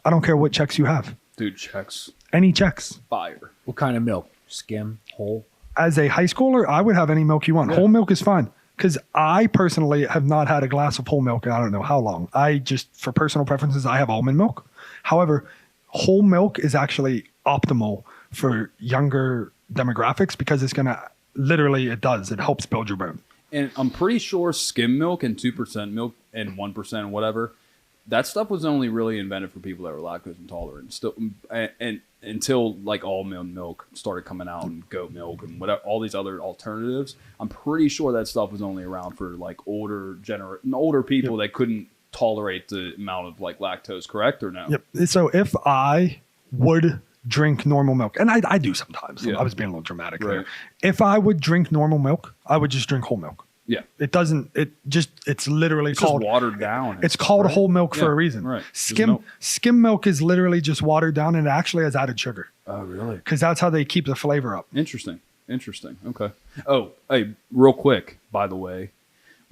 I don't care what Chex you have. Dude, Chex. Any Chex. Fire. What kind of milk? Skim, whole? As a high schooler, I would have any milk you want. Yeah. Whole milk is fine. Because I personally have not had a glass of whole milk in I don't know how long. I just, for personal preferences, I have almond milk. However, whole milk is actually optimal for younger demographics because it's going to, literally it does. It helps build your bone. And I'm pretty sure skim milk and 2% milk and 1% whatever, that stuff was only really invented for people that were lactose intolerant. Still, and until like almond milk started coming out and goat milk and whatever, all these other alternatives, I'm pretty sure that stuff was only around for like older people that couldn't tolerate the amount of like lactose, correct or no? Yep. So if I would drink normal milk, and I do sometimes, I was being a little dramatic there. If I would drink normal milk, I would just drink whole milk. Yeah. It's literally called just watered down. It's called whole milk for a reason. Right. Skim milk is literally just watered down and it actually has added sugar. Oh, really? Because that's how they keep the flavor up. Interesting. Okay. Oh, hey, real quick, by the way,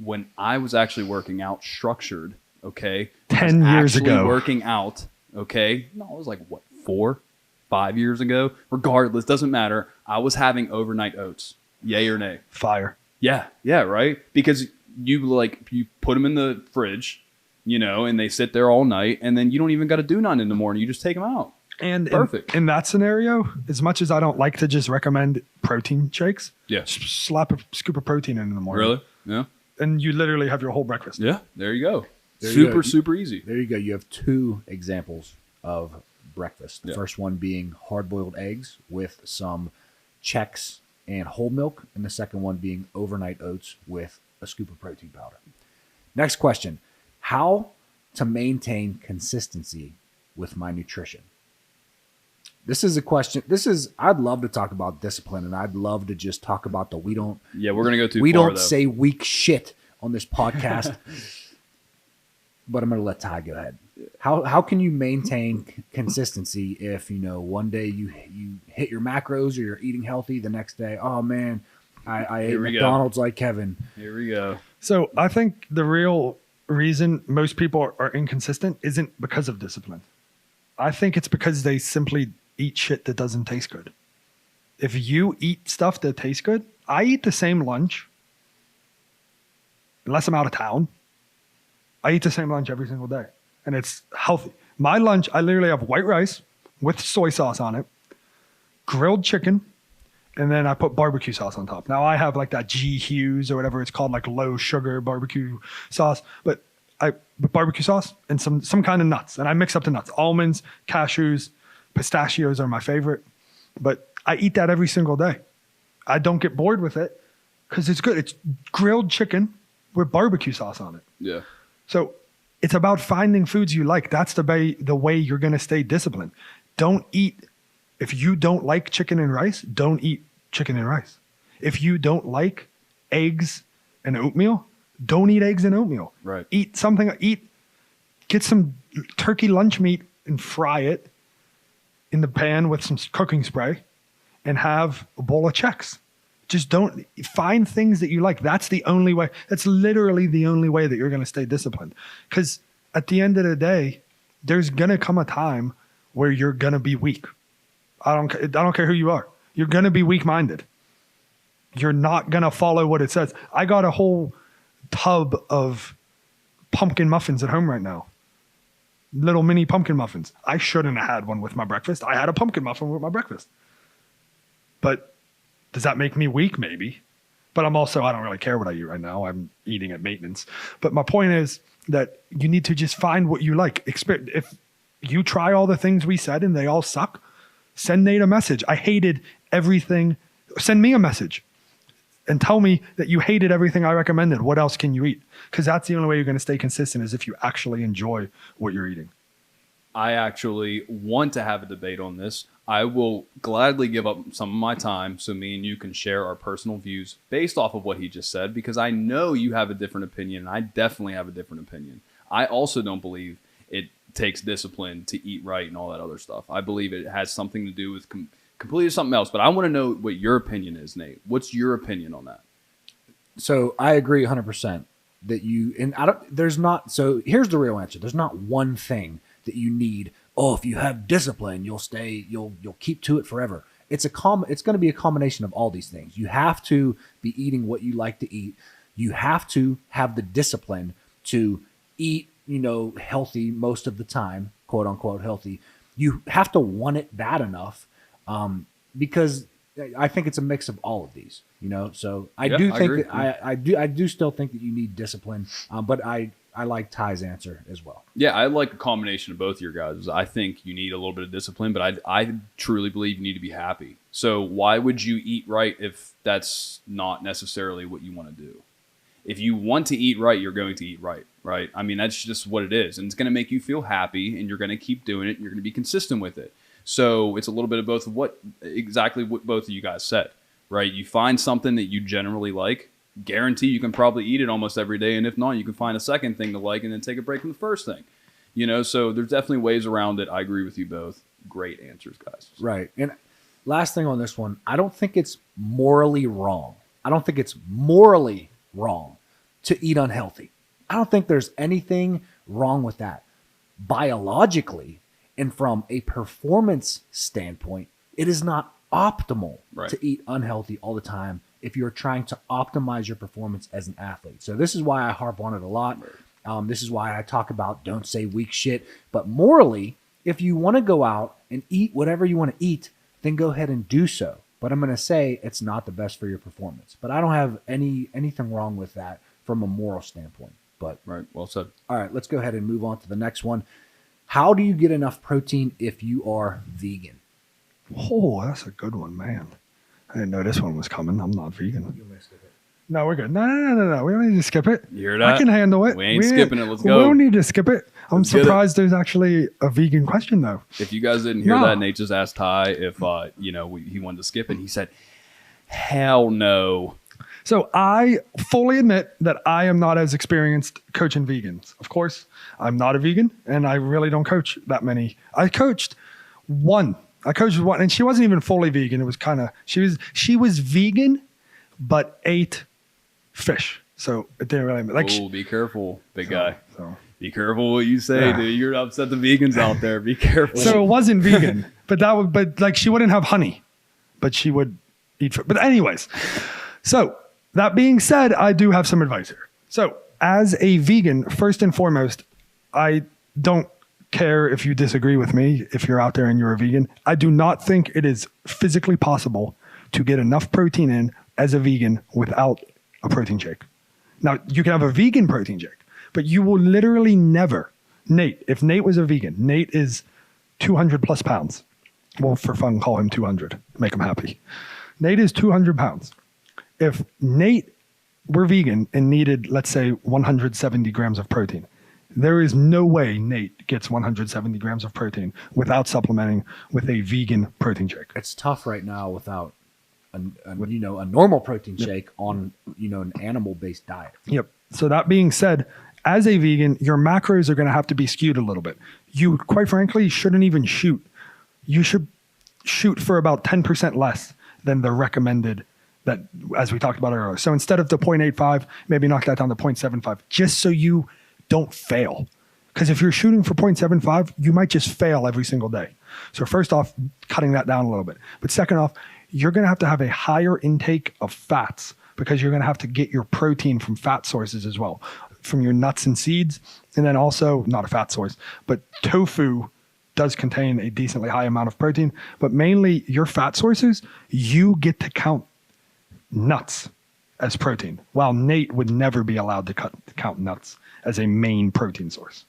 when I was actually working out structured, okay? 10 years ago. Working out, okay? No, it was like, what, 4, 5 years ago? Regardless, doesn't matter. I was having overnight oats. Yay or nay? Fire. Yeah, right? Because you put them in the fridge, and they sit there all night, and then you don't even got to do nothing in the morning. You just take them out. And perfect. In that scenario, as much as I don't like to just recommend protein shakes, slap a scoop of protein in the morning. Really? Yeah. And you literally have your whole breakfast. Yeah, there you go. Super easy. There you go. You have 2 examples of breakfast. The first one being hard-boiled eggs with some Chex and whole milk, and the second one being overnight oats with a scoop of protein powder. Next question: how to maintain consistency with my nutrition? This is a question. I'd love to talk about discipline, and I'd love to just talk about the we don't. Yeah, we're gonna go too far. We don't say weak shit on this podcast. But I'm gonna let Ty go ahead. How can you maintain consistency if one day you hit your macros or you're eating healthy, the next day, oh man, I ate McDonald's like Kevin. Here we go. So I think the real reason most people are inconsistent isn't because of discipline. I think it's because they simply eat shit that doesn't taste good. If you eat stuff that tastes good, I eat the same lunch unless I'm out of town. I eat the same lunch every single day, and it's healthy. My lunch, I literally have white rice with soy sauce on it, grilled chicken, and then I put barbecue sauce on top. Now I have like that G Hughes or whatever it's called, like low sugar barbecue sauce, but barbecue sauce and some kind of nuts, and I mix up the nuts. Almonds, cashews, pistachios are my favorite, but I eat that every single day. I don't get bored with it because it's good. It's grilled chicken with barbecue sauce on it. Yeah. So it's about finding foods you like. That's the way you're going to stay disciplined. Don't eat, if you don't like chicken and rice, don't eat chicken and rice. If you don't like eggs and oatmeal, don't eat eggs and oatmeal. Right. Get some turkey lunch meat and fry it in the pan with some cooking spray and have a bowl of Chex. Just don't find things that you like. That's the only way. That's literally the only way that you're going to stay disciplined. Because at the end of the day, there's going to come a time where you're going to be weak. I don't care who you are. You're going to be weak-minded. You're not going to follow what it says. I got a whole tub of pumpkin muffins at home right now. Little mini pumpkin muffins. I shouldn't have had one with my breakfast. I had a pumpkin muffin with my breakfast. But does that make me weak? Maybe. But I don't really care what I eat right now. I'm eating at maintenance. But my point is that you need to just find what you like. If you try all the things we said and they all suck, send Nate a message. I hated everything. Send me a message. and tell me that you hated everything I recommended. What else can you eat? Because that's the only way you're going to stay consistent, is if you actually enjoy what you're eating. I actually want to have a debate on this. I will gladly give up some of my time so me and you can share our personal views based off of what he just said, because I know you have a different opinion, and I definitely have a different opinion. I also don't believe it takes discipline to eat right and all that other stuff. I believe it has something to do with completely something else, but I want to know what your opinion is, Nate. What's your opinion on that? So I agree 100% that so here's the real answer. There's not one thing that you need. Oh, if you have discipline, you'll keep to it forever. It's going to be a combination of all these things. You have to be eating what you like to eat. You have to have the discipline to eat, healthy most of the time, quote unquote healthy. You have to want it bad enough, because I think it's a mix of all of these, So I do still think that you need discipline, but I like Ty's answer as well. Yeah, I like a combination of both your guys. I think you need a little bit of discipline, but I truly believe you need to be happy. So why would you eat right if that's not necessarily what you want to do? If you want to eat right, you're going to eat right, right? I mean, that's just what it is. And it's going to make you feel happy, and you're going to keep doing it, and you're going to be consistent with it. So it's a little bit of both of what both of you guys said, right? You find something that you generally like, guarantee you can probably eat it almost every day. And if not, you can find a second thing to like and then take a break from the first thing, so there's definitely ways around it. I agree with you both. Great answers, guys. Right. And last thing on this one, I don't think it's morally wrong. I don't think it's morally wrong to eat unhealthy. I don't think there's anything wrong with that. Biologically and from a performance standpoint, it is not optimal to eat unhealthy all the time if you're trying to optimize your performance as an athlete. So this is why I harp on it a lot. This is why I talk about don't say weak shit. But morally, if you want to go out and eat whatever you want to eat, then go ahead and do so. But I'm going to say it's not the best for your performance. But I don't have anything wrong with that from a moral standpoint. But right, well said. All right, let's go ahead and move on to the next one. How do you get enough protein if you are vegan? Oh, that's a good one, man. I didn't know this one was coming. I'm not vegan. No, we're good. No. We don't need to skip it. You heard that? I can handle it. We ain't skipping it. Let's go. We don't need to skip it. I'm surprised there's actually a vegan question, though. If you guys didn't hear that, Nate just asked Ty if he wanted to skip it. He said, hell no. So I fully admit that I am not as experienced coaching vegans. Of course, I'm not a vegan, and I really don't coach that many. I coached one, and she wasn't even fully vegan. It was kind of, she was vegan, but ate fish. So it didn't really like. Oh, be careful, big guy. So. Be careful what you say, dude. You're upset the vegans out there. Be careful. So it wasn't vegan, but she wouldn't have honey, but she would eat fish. But anyways, so that being said, I do have some advice here. So as a vegan, first and foremost, I don't care if you disagree with me, if you're out there and you're a vegan. I do not think it is physically possible to get enough protein in as a vegan without a protein shake. Now, you can have a vegan protein shake, but you will literally never. Nate, if Nate was a vegan, Nate is 200 plus pounds. Well, for fun, call him 200. Make him happy. Nate is 200 pounds. If Nate were vegan and needed, let's say, 170 grams of protein, there is no way Nate gets 170 grams of protein without supplementing with a vegan protein shake. It's tough right now without a normal protein shake on an animal-based diet. Yep. So that being said, as a vegan, your macros are going to have to be skewed a little bit. You, quite frankly, shouldn't even shoot. You should shoot for about 10% less than the recommended, that, as we talked about earlier. So instead of the 0.85, maybe knock that down to 0.75, just so you don't fail. Because if you're shooting for 0.75, you might just fail every single day. So first off, cutting that down a little bit. But second off, you're going to have a higher intake of fats, because you're going to have to get your protein from fat sources as well, from your nuts and seeds. And then also, not a fat source, but tofu does contain a decently high amount of protein. But mainly your fat sources, you get to count nuts as protein, while Nate would never be allowed to count nuts as a main protein source.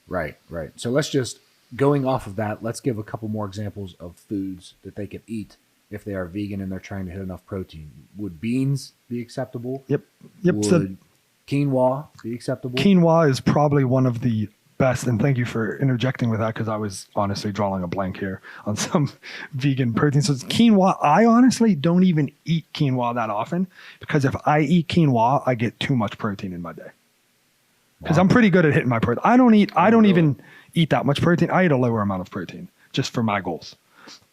Right. So let's just, going off of that, let's give a couple more examples of foods that they could eat if they are vegan and they're trying to hit enough protein? Would beans be acceptable? Yep. Would So quinoa be acceptable? quinoa is probably one of the best, and thank you for interjecting with that because I was honestly drawing a blank here on some vegan protein. So it's quinoa. I honestly don't even eat quinoa that often because if I eat quinoa, I get too much protein in my day. Because I'm pretty good at hitting my protein. I don't even eat that much protein. I eat a lower amount of protein just for my goals.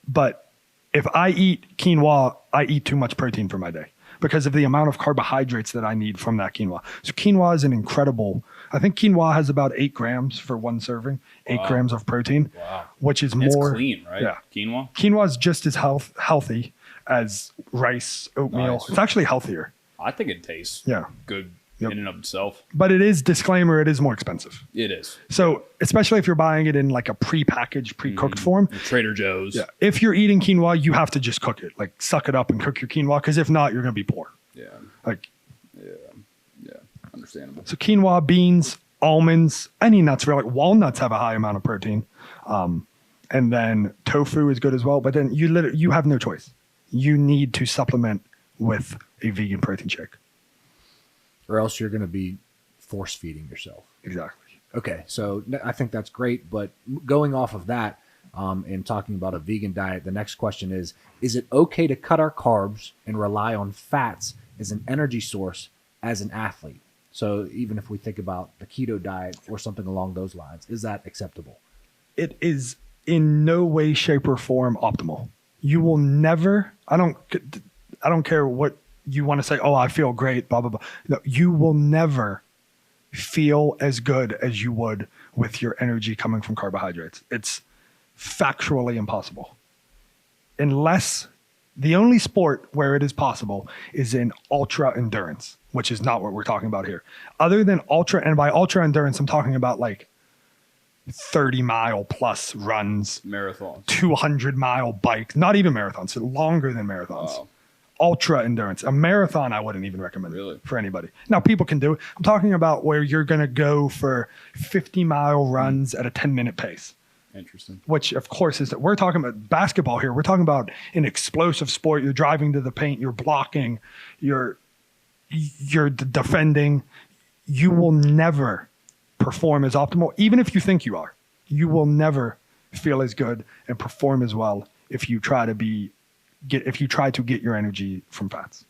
But if I eat quinoa, I eat too much protein for my day because of the amount of carbohydrates that I need from that quinoa. So quinoa is an incredible, I think quinoa has about 8 grams for one serving, 8 grams of protein, which is more. It's clean, right? Yeah. Quinoa? Quinoa is just as healthy as rice, oatmeal. Nice. It's actually healthier. I think it tastes Yep. good in and of itself. But it is, disclaimer, it is more expensive. It is. So especially if you're buying it in like a pre-packaged, pre-cooked form. Trader Joe's. Yeah. If you're eating quinoa, you have to just cook it. Like suck it up and cook your quinoa because if not, you're going to be poor. Yeah. Like, Yeah. Understandable. so quinoa, beans, almonds, any nuts really. Walnuts have a high amount of protein. And then tofu is good as well. But then you have no choice. You need to supplement with a vegan protein shake. Or else you're going to be force feeding yourself. Exactly. Okay, so I think that's great. But going off of that and talking about a vegan diet, the next question is it okay to cut our carbs and rely on fats as an energy source as an athlete? So even if we think about the keto diet or something along those lines, is that acceptable? It is in no way, shape, or form optimal. You will never, I don't care what you want to say, oh, I feel great, blah, blah, blah. No, you will never feel as good as you would with your energy coming from carbohydrates. It's factually impossible. Unless the only sport where it is possible is in ultra endurance, which is not what we're talking about here. Other than ultra, and by ultra endurance, I'm talking about like 30-mile plus runs, Marathons. 200-mile bike, not even marathons, so longer than marathons. Wow. Ultra endurance. A marathon, I wouldn't even recommend for anybody. Now, people can do it. I'm talking about where you're going to go for 50-mile runs at a 10-minute pace. Interesting. Which, of course, is that we're talking about basketball here. We're talking about an explosive sport. You're driving to the paint. You're blocking. You're defending. You will never perform as optimal, even if you think you are. You will never feel as good and perform as well if you try to get your energy from fats.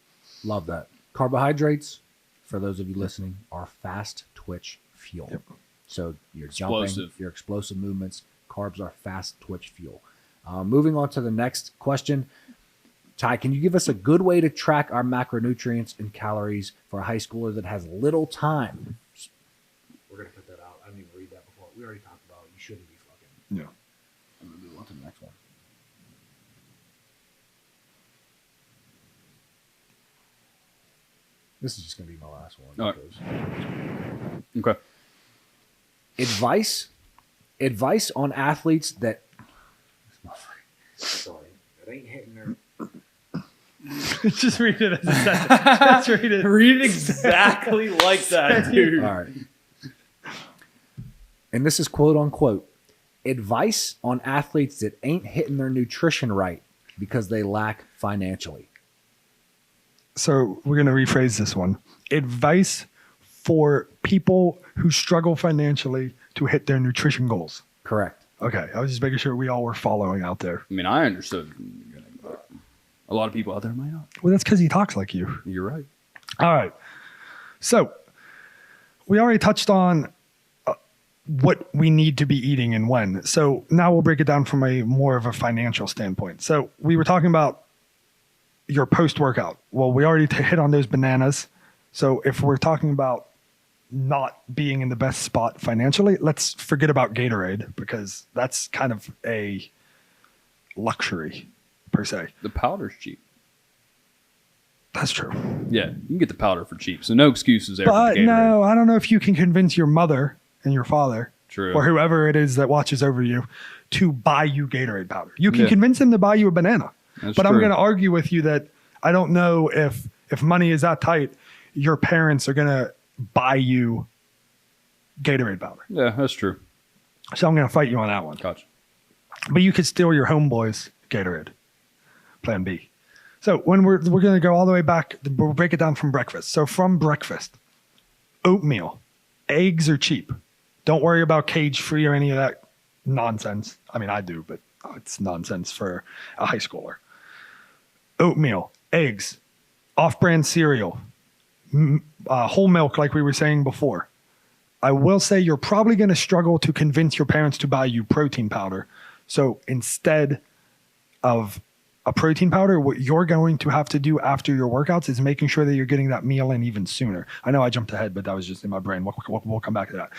Love that. Carbohydrates, for those of you listening, are fast twitch fuel. Yep. So you're Explosive. jumping, your explosive movements. Carbs are fast twitch fuel. Moving on to the next question. Ty, can you give us a good way to track our macronutrients and calories for a high schooler that has little time? We're going to put that out. I didn't even read that before. We already talked about it. You shouldn't be fucking. Yeah. I'm going to move on to the next one. This is just going to be my last one. All right. Okay. Advice on athletes that. Sorry, that ain't hitting their. Just read it as a sentence. Just read it. Read it exactly like that, dude. All right. And this is quote unquote advice on athletes that ain't hitting their nutrition right because they lack financially. So we're going to rephrase this one. Advice for people who struggle financially to hit their nutrition goals. Correct. Okay. I was just making sure we all were following out there. I mean, I understood. A lot of people out there might not. Well, that's because he talks like you. You're right. All right. So we already touched on what we need to be eating and when. So now we'll break it down from a more of a financial standpoint. So we were talking about your post-workout. Well, we already hit on those bananas. So if we're talking about not being in the best spot financially, let's forget about Gatorade because that's kind of a luxury per se. The powder's cheap. That's true. Yeah, you can get the powder for cheap. So no excuses there. But for the Gatorade. no, I don't know if you can convince your mother and your father True. or whoever it is that watches over you to buy you Gatorade powder. You can convince them to buy you a banana. That's but true. I'm going to argue with you that I don't know if money is that tight, your parents are going to buy you Gatorade powder. Yeah, that's true. So I'm going to fight you on that one. Gotcha. But you could steal your homeboys Gatorade. plan B. So when we're going to go all the way back, we'll break it down from breakfast. So from breakfast, oatmeal, eggs are cheap. Don't worry about cage-free or any of that nonsense. I mean, I do, but it's nonsense for a high schooler. Oatmeal, eggs, off-brand cereal, whole milk, like we were saying before. I will say you're probably going to struggle to convince your parents to buy you protein powder. So instead of a protein powder, what you're going to have to do after your workouts is making sure that you're getting that meal in even sooner. I know I jumped ahead, but that was just in my brain. We'll come back to that.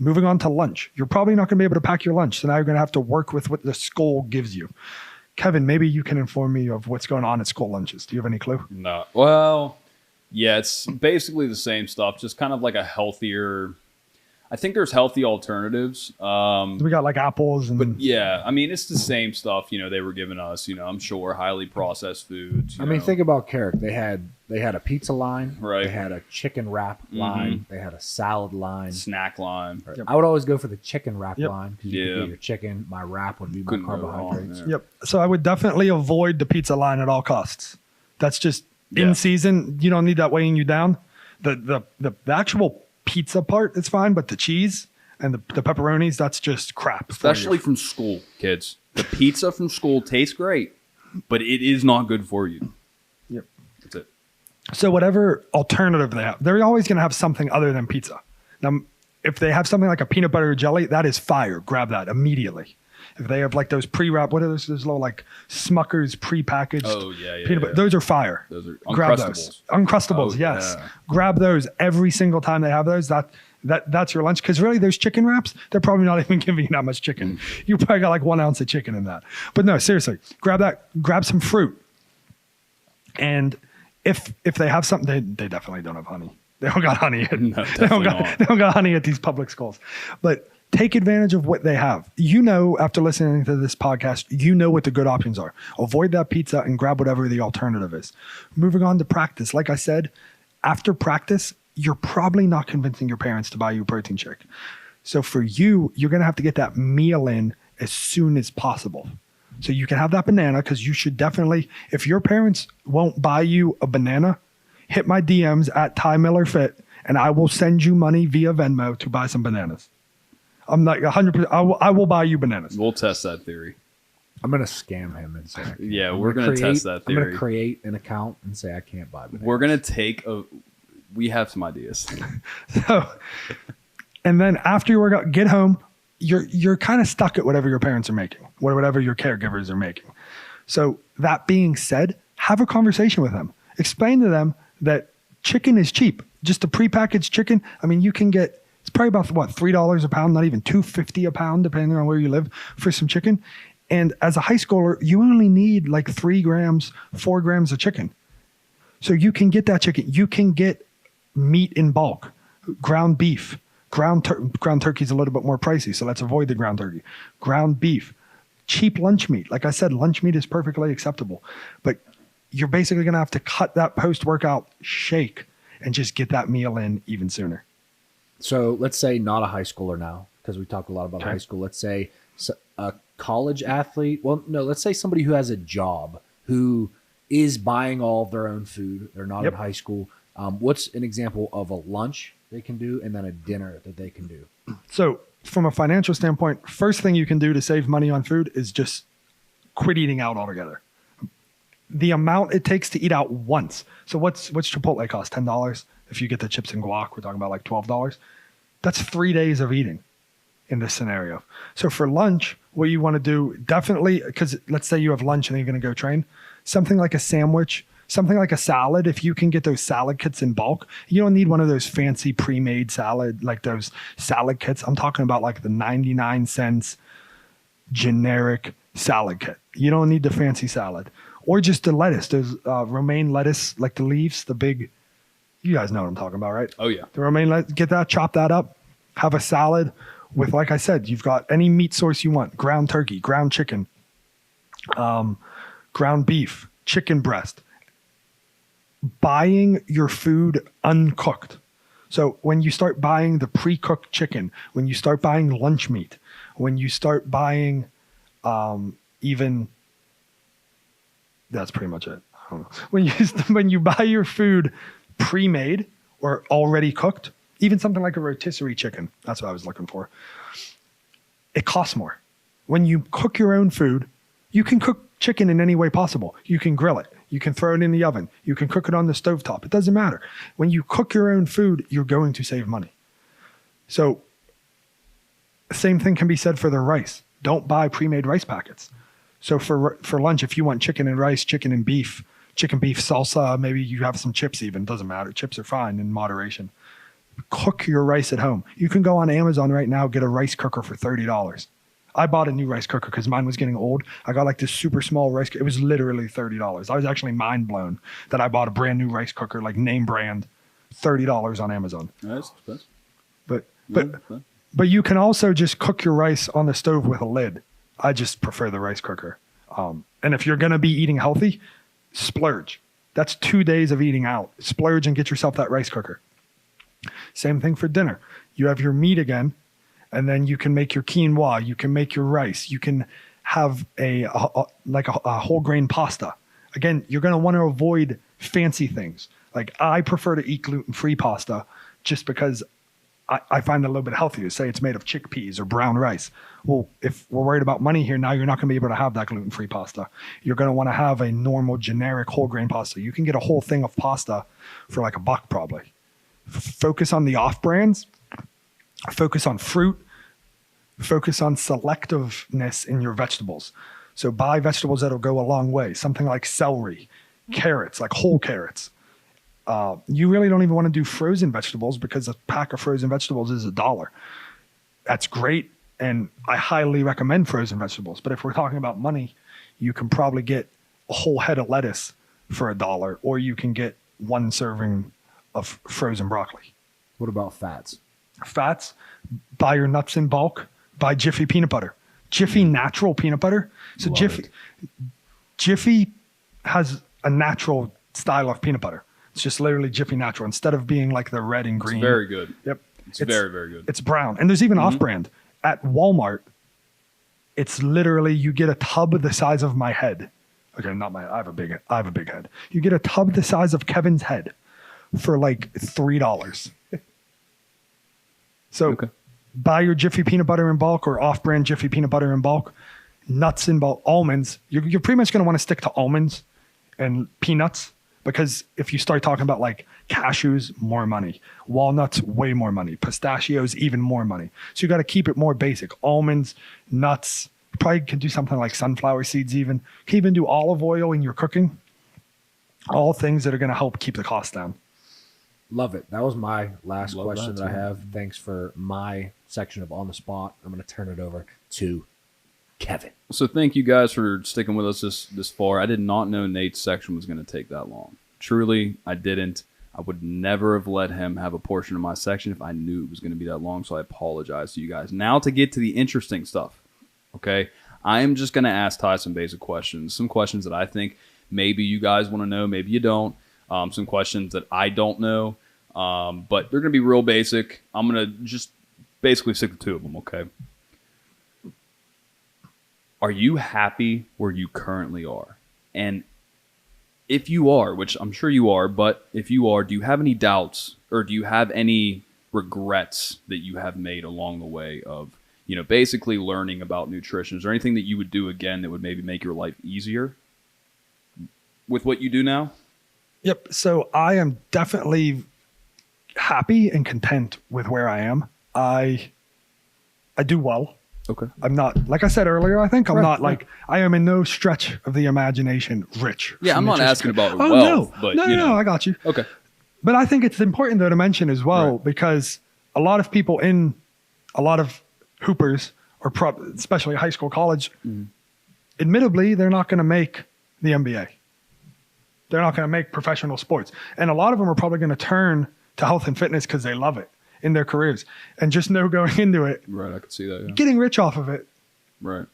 Moving on to lunch. You're probably not going to be able to pack your lunch. So now you're going to have to work with what the school gives you. Kevin, maybe you can inform me of what's going on at school lunches. Do you have any clue? No. Well, yeah, it's basically the same stuff, just kind of like a healthier. I think there's healthy alternatives. We got like apples and. But yeah, I mean, it's the same stuff, they were giving us, I'm sure, highly processed foods. I mean, think about Carrick. They had a pizza line. Right. They had a chicken wrap line. They had a salad line. Snack line. Right. Yep. I would always go for the chicken wrap line because you could get your chicken. My wrap would be my carbohydrates. Yep. So I would definitely avoid the pizza line at all costs. That's just in season. You don't need that weighing you down. The actual pizza part is fine, but the cheese and the pepperonis, that's just crap. Especially from school, kids. The pizza from school tastes great, but it is not good for you. Yep. That's it. So whatever alternative they have, they're always going to have something other than pizza. Now, if they have something like a peanut butter jelly, that is fire. Grab that immediately. If they have like those pre-wrap, what are those little like Smucker's pre-packaged peanut butter, those are fire. Those are Grab Uncrustables. those. Uncrustables, Oh, yes. yeah. Grab those every single time they have those. That's your lunch. Because really, those chicken wraps, they're probably not even giving you that much chicken. You probably got like 1 ounce of chicken in that. But no, seriously, grab that. Grab some fruit. And if they have something, they definitely don't have honey. They don't got honey. No, they don't got honey at these public schools. But take advantage of what they have. After listening to this podcast, what the good options are. Avoid that pizza and grab whatever the alternative is. Moving on to practice. Like I said, after practice, you're probably not convincing your parents to buy you a protein shake. So for you, you're going to have to get that meal in as soon as possible. So you can have that banana because you should definitely, if your parents won't buy you a banana, hit my DMs at Ty Miller Fit and I will send you money via Venmo to buy some bananas. I'm like 100%. I will buy you bananas. We'll test that theory. I'm going to scam him and say, yeah, we're going to test that theory. I'm going to create an account and say I can't buy bananas. We're going to we have some ideas. And then after your workout, get home. You're kind of stuck at whatever your parents are making, whatever your caregivers are making. So that being said, have a conversation with them. Explain to them that chicken is cheap. Just a prepackaged chicken. I mean, you can get. It's probably about $3 a pound, not even $2.50 a pound, depending on where you live, for some chicken. And as a high schooler, you only need like 3 grams, 4 grams of chicken. So you can get that chicken. You can get meat in bulk, ground beef, ground turkey is a little bit more pricey. So let's avoid the ground turkey. Ground beef, cheap lunch meat. Like I said, lunch meat is perfectly acceptable, but you're basically going to have to cut that post-workout shake and just get that meal in even sooner. So let's say not a high schooler now, because we talked a lot about high school. Let's say a college athlete. Well, no, let's say somebody who has a job who is buying all of their own food. They're not in high school. What's an example of a lunch they can do and then a dinner that they can do? So from a financial standpoint, first thing you can do to save money on food is just quit eating out altogether. The amount it takes to eat out once. So what's Chipotle cost? $10? If you get the chips and guac, we're talking about like $12. That's 3 days of eating in this scenario. So for lunch, what you want to do, definitely, because let's say you have lunch and you're going to go train, something like a sandwich, something like a salad. If you can get those salad kits in bulk, you don't need one of those fancy pre-made salad, like those salad kits. I'm talking about like the 99 cents generic salad kit. You don't need the fancy salad. Or just the lettuce. There's romaine lettuce, like the leaves, the big. You guys know what I'm talking about, right? Oh, yeah. The romaine lettuce, get that, chop that up, have a salad with, like I said, you've got any meat source you want. Ground turkey, ground chicken, ground beef, chicken breast. Buying your food uncooked. So when you start buying the pre-cooked chicken, when you start buying lunch meat, when you start buying even That's pretty much it. I don't know. When you buy your food pre-made or already cooked, even something like a rotisserie chicken, that's what I was looking for, it costs more. When you cook your own food, you can cook chicken in any way possible. You can grill it. You can throw it in the oven. You can cook it on the stovetop. It doesn't matter. When you cook your own food, you're going to save money. So same thing can be said for the rice. Don't buy pre-made rice packets. So for lunch, if you want chicken and rice, chicken beef salsa, maybe you have some chips even, doesn't matter. Chips are fine in moderation. Cook your rice at home. You can go on Amazon right now, get a rice cooker for $30. I bought a new rice cooker because mine was getting old. I got like this super small rice cooker. It was literally $30. I was actually mind blown that I bought a brand new rice cooker, like name brand, $30 on Amazon. That's expensive. But you can also just cook your rice on the stove with a lid. I just prefer the rice cooker. And if you're going to be eating healthy, splurge. That's 2 days of eating out. Splurge and get yourself that rice cooker. Same thing for dinner. You have your meat again, and then you can make your quinoa. You can make your rice. You can have a whole grain pasta. Again, you're going to want to avoid fancy things. Like I prefer to eat gluten-free pasta just because I find it a little bit healthier. Say it's made of chickpeas or brown rice. Well, if we're worried about money here, now you're not going to be able to have that gluten-free pasta. You're going to want to have a normal, generic whole grain pasta. You can get a whole thing of pasta for like $1 probably. Focus on the off-brands. Focus on fruit. Focus on selectiveness in your vegetables. So buy vegetables that'll go a long way. Something like celery, carrots, like whole carrots. You really don't even want to do frozen vegetables because a pack of frozen vegetables is $1. That's great, and I highly recommend frozen vegetables. But if we're talking about money, you can probably get a whole head of lettuce for $1, or you can get 1 serving of frozen broccoli. What about fats? Fats, buy your nuts in bulk. Buy Jiffy peanut butter. Jiffy natural peanut butter. So Jiffy has a natural style of peanut butter. It's just literally Jiffy natural instead of being like the red and green. It's very good. Yep. It's very, very good. It's brown. And there's even off-brand. At Walmart, it's literally you get a tub the size of my head. Okay, not my I have a big head. You get a tub the size of Kevin's head for like $3. So buy your Jiffy peanut butter in bulk or off-brand Jiffy peanut butter in bulk. Nuts in bulk. Almonds. You're pretty much going to want to stick to almonds and peanuts. Because if you start talking about like cashews, more money. Walnuts, way more money. Pistachios, even more money. So you got to keep it more basic. Almonds, nuts. You probably can do something like sunflower seeds even. You can even do olive oil in your cooking. All things that are going to help keep the cost down. Love it. That was my last question that I have. Thanks for my section of On the Spot. I'm going to turn it over to Kevin. So thank you guys for sticking with us this far. I did not know Nate's section was going to take that long. Truly, I didn't. I would never have let him have a portion of my section if I knew it was going to be that long, so I apologize to you guys. Now to get to the interesting stuff, okay? I am just going to ask Ty some basic questions, some questions that I think maybe you guys want to know, maybe you don't, some questions that I don't know, but they're going to be real basic. I'm going to just basically stick to 2 of them, okay? Are you happy where you currently are? And if you are, which I'm sure you are, but if you are, do you have any doubts or do you have any regrets that you have made along the way of, you know, basically learning about nutrition? Is there anything that you would do again that would maybe make your life easier with what you do now? Yep. So I am definitely happy and content with where I am. I do well. Okay. I'm not, like I said earlier, I think I am in no stretch of the imagination rich. Yeah, I'm not asking about wealth, but no, I got you. Okay. But I think it's important though to mention as well, because a lot of people in a lot of hoopers or especially high school, college, admittedly, they're not going to make the NBA. They're not going to make professional sports. And a lot of them are probably going to turn to health and fitness because they love it in their careers, and just know going into it. Right. I could see that. Yeah. Getting rich off of it. Right.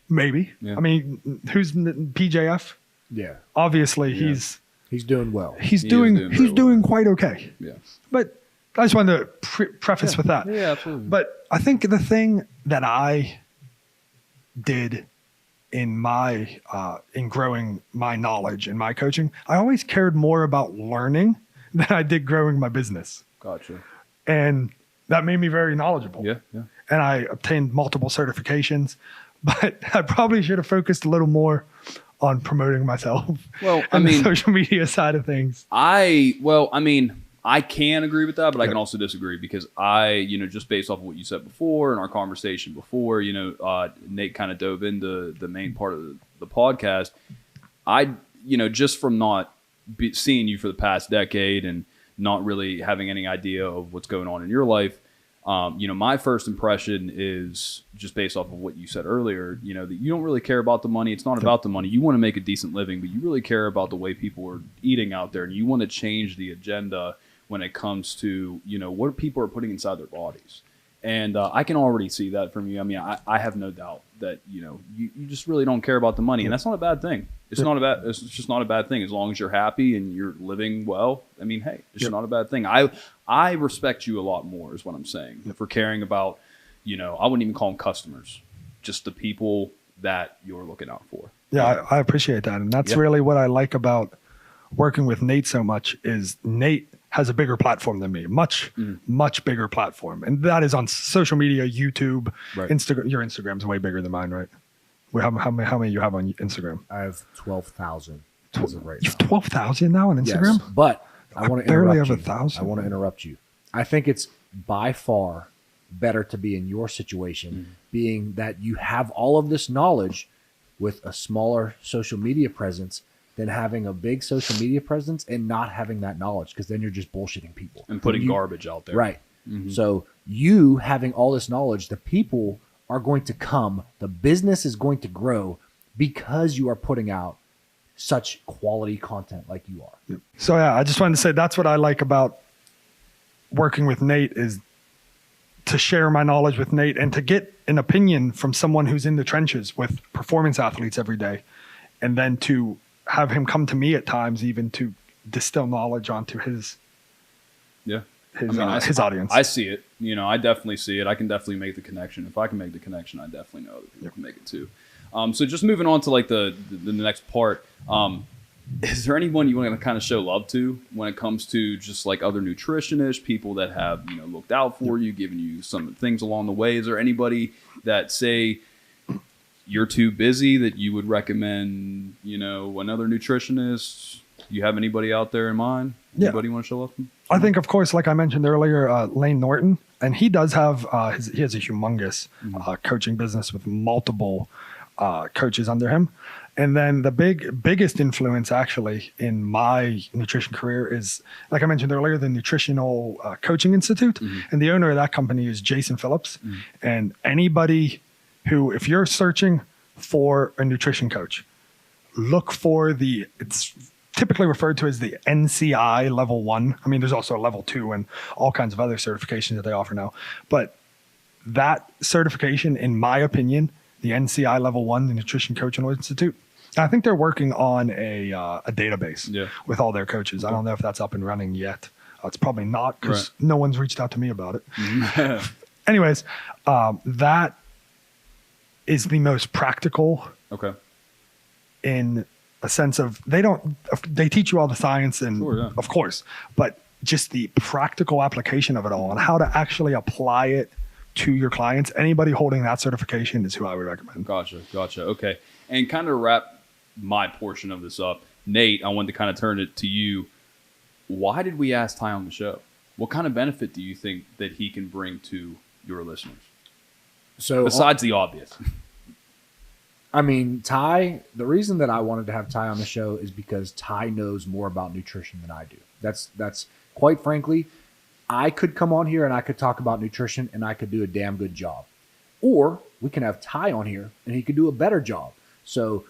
Maybe. Yeah. I mean, who's PJF? Yeah. Obviously he's doing well. He's doing quite okay. Yeah. But I just wanted to preface with that. Yeah, absolutely. But I think the thing that I did in my in growing my knowledge and my coaching, I always cared more about learning than I did growing my business. Gotcha. And that made me very knowledgeable. Yeah, yeah. And I obtained multiple certifications, but I probably should have focused a little more on promoting myself. Well, and the social media side of things. I can agree with that, but I can also disagree because just based off of what you said before in our conversation before, Nate kind of dove into the main part of the podcast. Just from not seeing you for the past decade and not really having any idea of what's going on in your life, my first impression is just based off of what you said earlier, that you don't really care about the money. It's not about the money. You want to make a decent living, but you really care about the way people are eating out there, and you want to change the agenda when it comes to, what people are putting inside their bodies. And I can already see that from you. I mean, I have no doubt that, you just really don't care about the money. And that's not a bad thing. It's just not a bad thing. As long as you're happy and you're living well. I mean, hey, it's not a bad thing. I respect you a lot more is what I'm saying for caring about, I wouldn't even call them customers, just the people that you're looking out for. Yeah, I appreciate that. And that's really what I like about working with Nate so much is Nate has a bigger platform than me, much bigger platform. And that is on social media, YouTube, Instagram. Your Instagram's way bigger than mine, right? How many you have on Instagram? I have 12,000 as of right now. You have 12,000 now on Instagram? Yes, but I want to barely interrupt have you. 1,000. I want to interrupt you. I think it's by far better to be in your situation, being that you have all of this knowledge with a smaller social media presence than having a big social media presence and not having that knowledge, because then you're just bullshitting people and putting garbage out there. Right. So you having all this knowledge, the people are going to come, the business is going to grow because you are putting out such quality content like you are. So I just wanted to say that's what I like about working with Nate is to share my knowledge with Nate and to get an opinion from someone who's in the trenches with performance athletes every day, and then to have him come to me at times even to distill knowledge onto his audience. I see it. I definitely see it. I can definitely make the connection. If I can make the connection, I definitely know other people can make it too. So just moving on to like the next part, is there anyone you want to kind of show love to when it comes to just like other nutritionists, people that have, looked out for you, given you some things along the way? Is there anybody that say you're too busy that you would recommend, another nutritionist? You have anybody out there in mind? Anybody you want to show love to? I think, of course, like I mentioned earlier, Lane Morton, and he does have, he has a humongous coaching business with multiple coaches under him. And then the biggest influence actually in my nutrition career is, like I mentioned earlier, the Nutritional Coaching Institute. And the owner of that company is Jason Phillips. And anybody who, if you're searching for a nutrition coach, look for it's typically referred to as the NCI level 1. I mean, there's also a level 2 and all kinds of other certifications that they offer now. But that certification, in my opinion, the NCI level 1, the Nutrition Coaching Institute, I think they're working on a database with all their coaches. I don't know if that's up and running yet. It's probably not, because no one's reached out to me about it. Anyways, that is the most practical. Okay. In a sense of they teach you all the science and of course, but just the practical application of it all and how to actually apply it to your clients. Anybody holding that certification is who I would recommend. Gotcha. Okay. And kind of wrap my portion of this up, Nate, I wanted to kind of turn it to you. Why did we ask Ty on the show? What kind of benefit do you think that he can bring to your listeners? So besides the obvious. I mean, Ty, the reason that I wanted to have Ty on the show is because Ty knows more about nutrition than I do. That's quite frankly, I could come on here and I could talk about nutrition and I could do a damn good job. Or we can have Ty on here and he could do a better job. So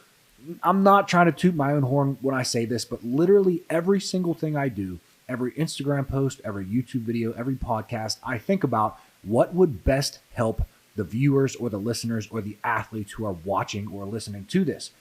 I'm not trying to toot my own horn when I say this, but literally every single thing I do, every Instagram post, every YouTube video, every podcast, I think about what would best help the viewers or the listeners or the athletes who are watching or listening to this.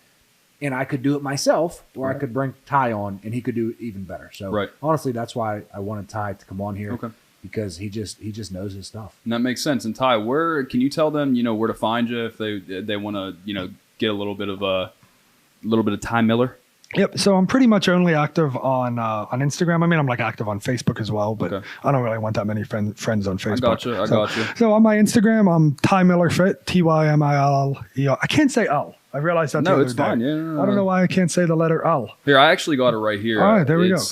And I could do it myself, or I could bring Ty on and he could do it even better. So honestly, that's why I wanted Ty to come on here, because he just knows his stuff. And that makes sense. And Ty, where can you tell them, where to find you if they want to, get a little bit of Ty Miller? Yep. So I'm pretty much only active on Instagram. I mean, I'm like active on Facebook as well, but Okay. I don't really want that many friends on Facebook. I gotcha. So on my Instagram, I'm Ty Miller Fit, TYMILLER. I can't say L. I realized that. No, the it's other day. fine. Yeah, no. I don't know why I can't say the letter L. Here, I actually got it right here. All right, there we go. It's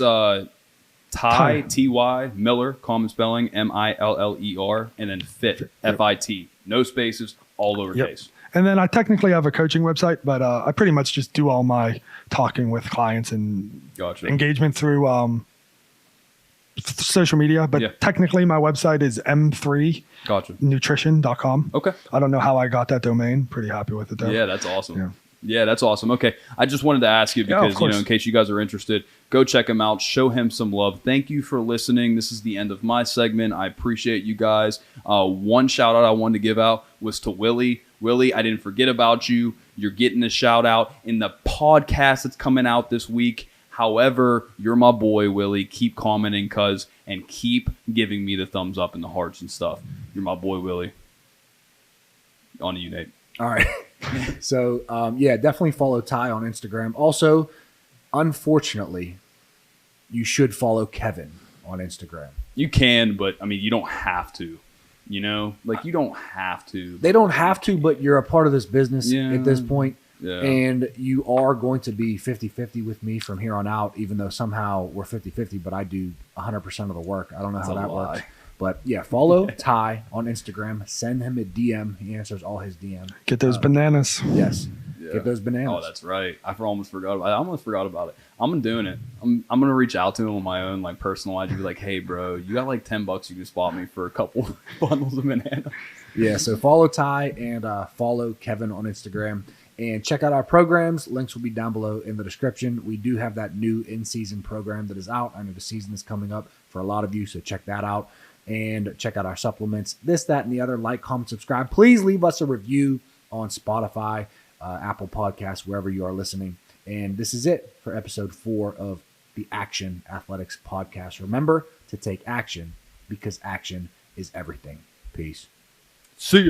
Ty, T-Y, Miller, common spelling, MILLER, and then Fit, F-I-T. No spaces, all lowercase. Yep. And then I technically have a coaching website, but I pretty much just do all my talking with clients and Gotcha. engagement through social media. But Yeah. technically, my website is m3nutrition.com. Okay. I don't know how I got that domain. Pretty happy with it, though. Yeah, that's awesome. Yeah. Yeah, that's awesome. Okay. I just wanted to ask you Yeah, of because, course. in case you guys are interested, go check him out. Show him some love. Thank you for listening. This is the end of my segment. I appreciate you guys. One shout out I wanted to give out was to Willie. Willie, I didn't forget about you. You're getting a shout out in the podcast that's coming out this week. However, you're my boy, Willie. Keep commenting, and keep giving me the thumbs up and the hearts and stuff. You're my boy, Willie. On to you, Nate. All right. So, yeah, definitely follow Ty on Instagram. Also, unfortunately, you should follow Kevin on Instagram. You can, but I mean, you don't have to. You know, like you don't have to. They don't have to, but you're a part of this business Yeah. at this point. Yeah. And you are going to be 50-50 with me from here on out, even though somehow we're 50-50, but I do 100% of the work. I don't know That's how a that lie. works. But yeah, follow Ty on Instagram. Send him a DM. He answers all his DM. Get those bananas. Yes. Yeah. Get those bananas. Oh, that's right. I almost forgot about it. I'm doing it. I'm gonna reach out to him on my own, like personal IG, be like, hey, bro, you got like $10 you can spot me for a couple bundles of bananas. Yeah, so follow Ty and follow Kevin on Instagram. And check out our programs. Links will be down below in the description. We do have that new in-season program that is out. I know the season is coming up for a lot of you, so check that out. And check out our supplements, this, that, and the other. Like, comment, subscribe. Please leave us a review on Spotify, Apple Podcasts, wherever you are listening. And this is it for episode 4 of the Action Athletixx Podcast. Remember to take action because action is everything. Peace. See ya.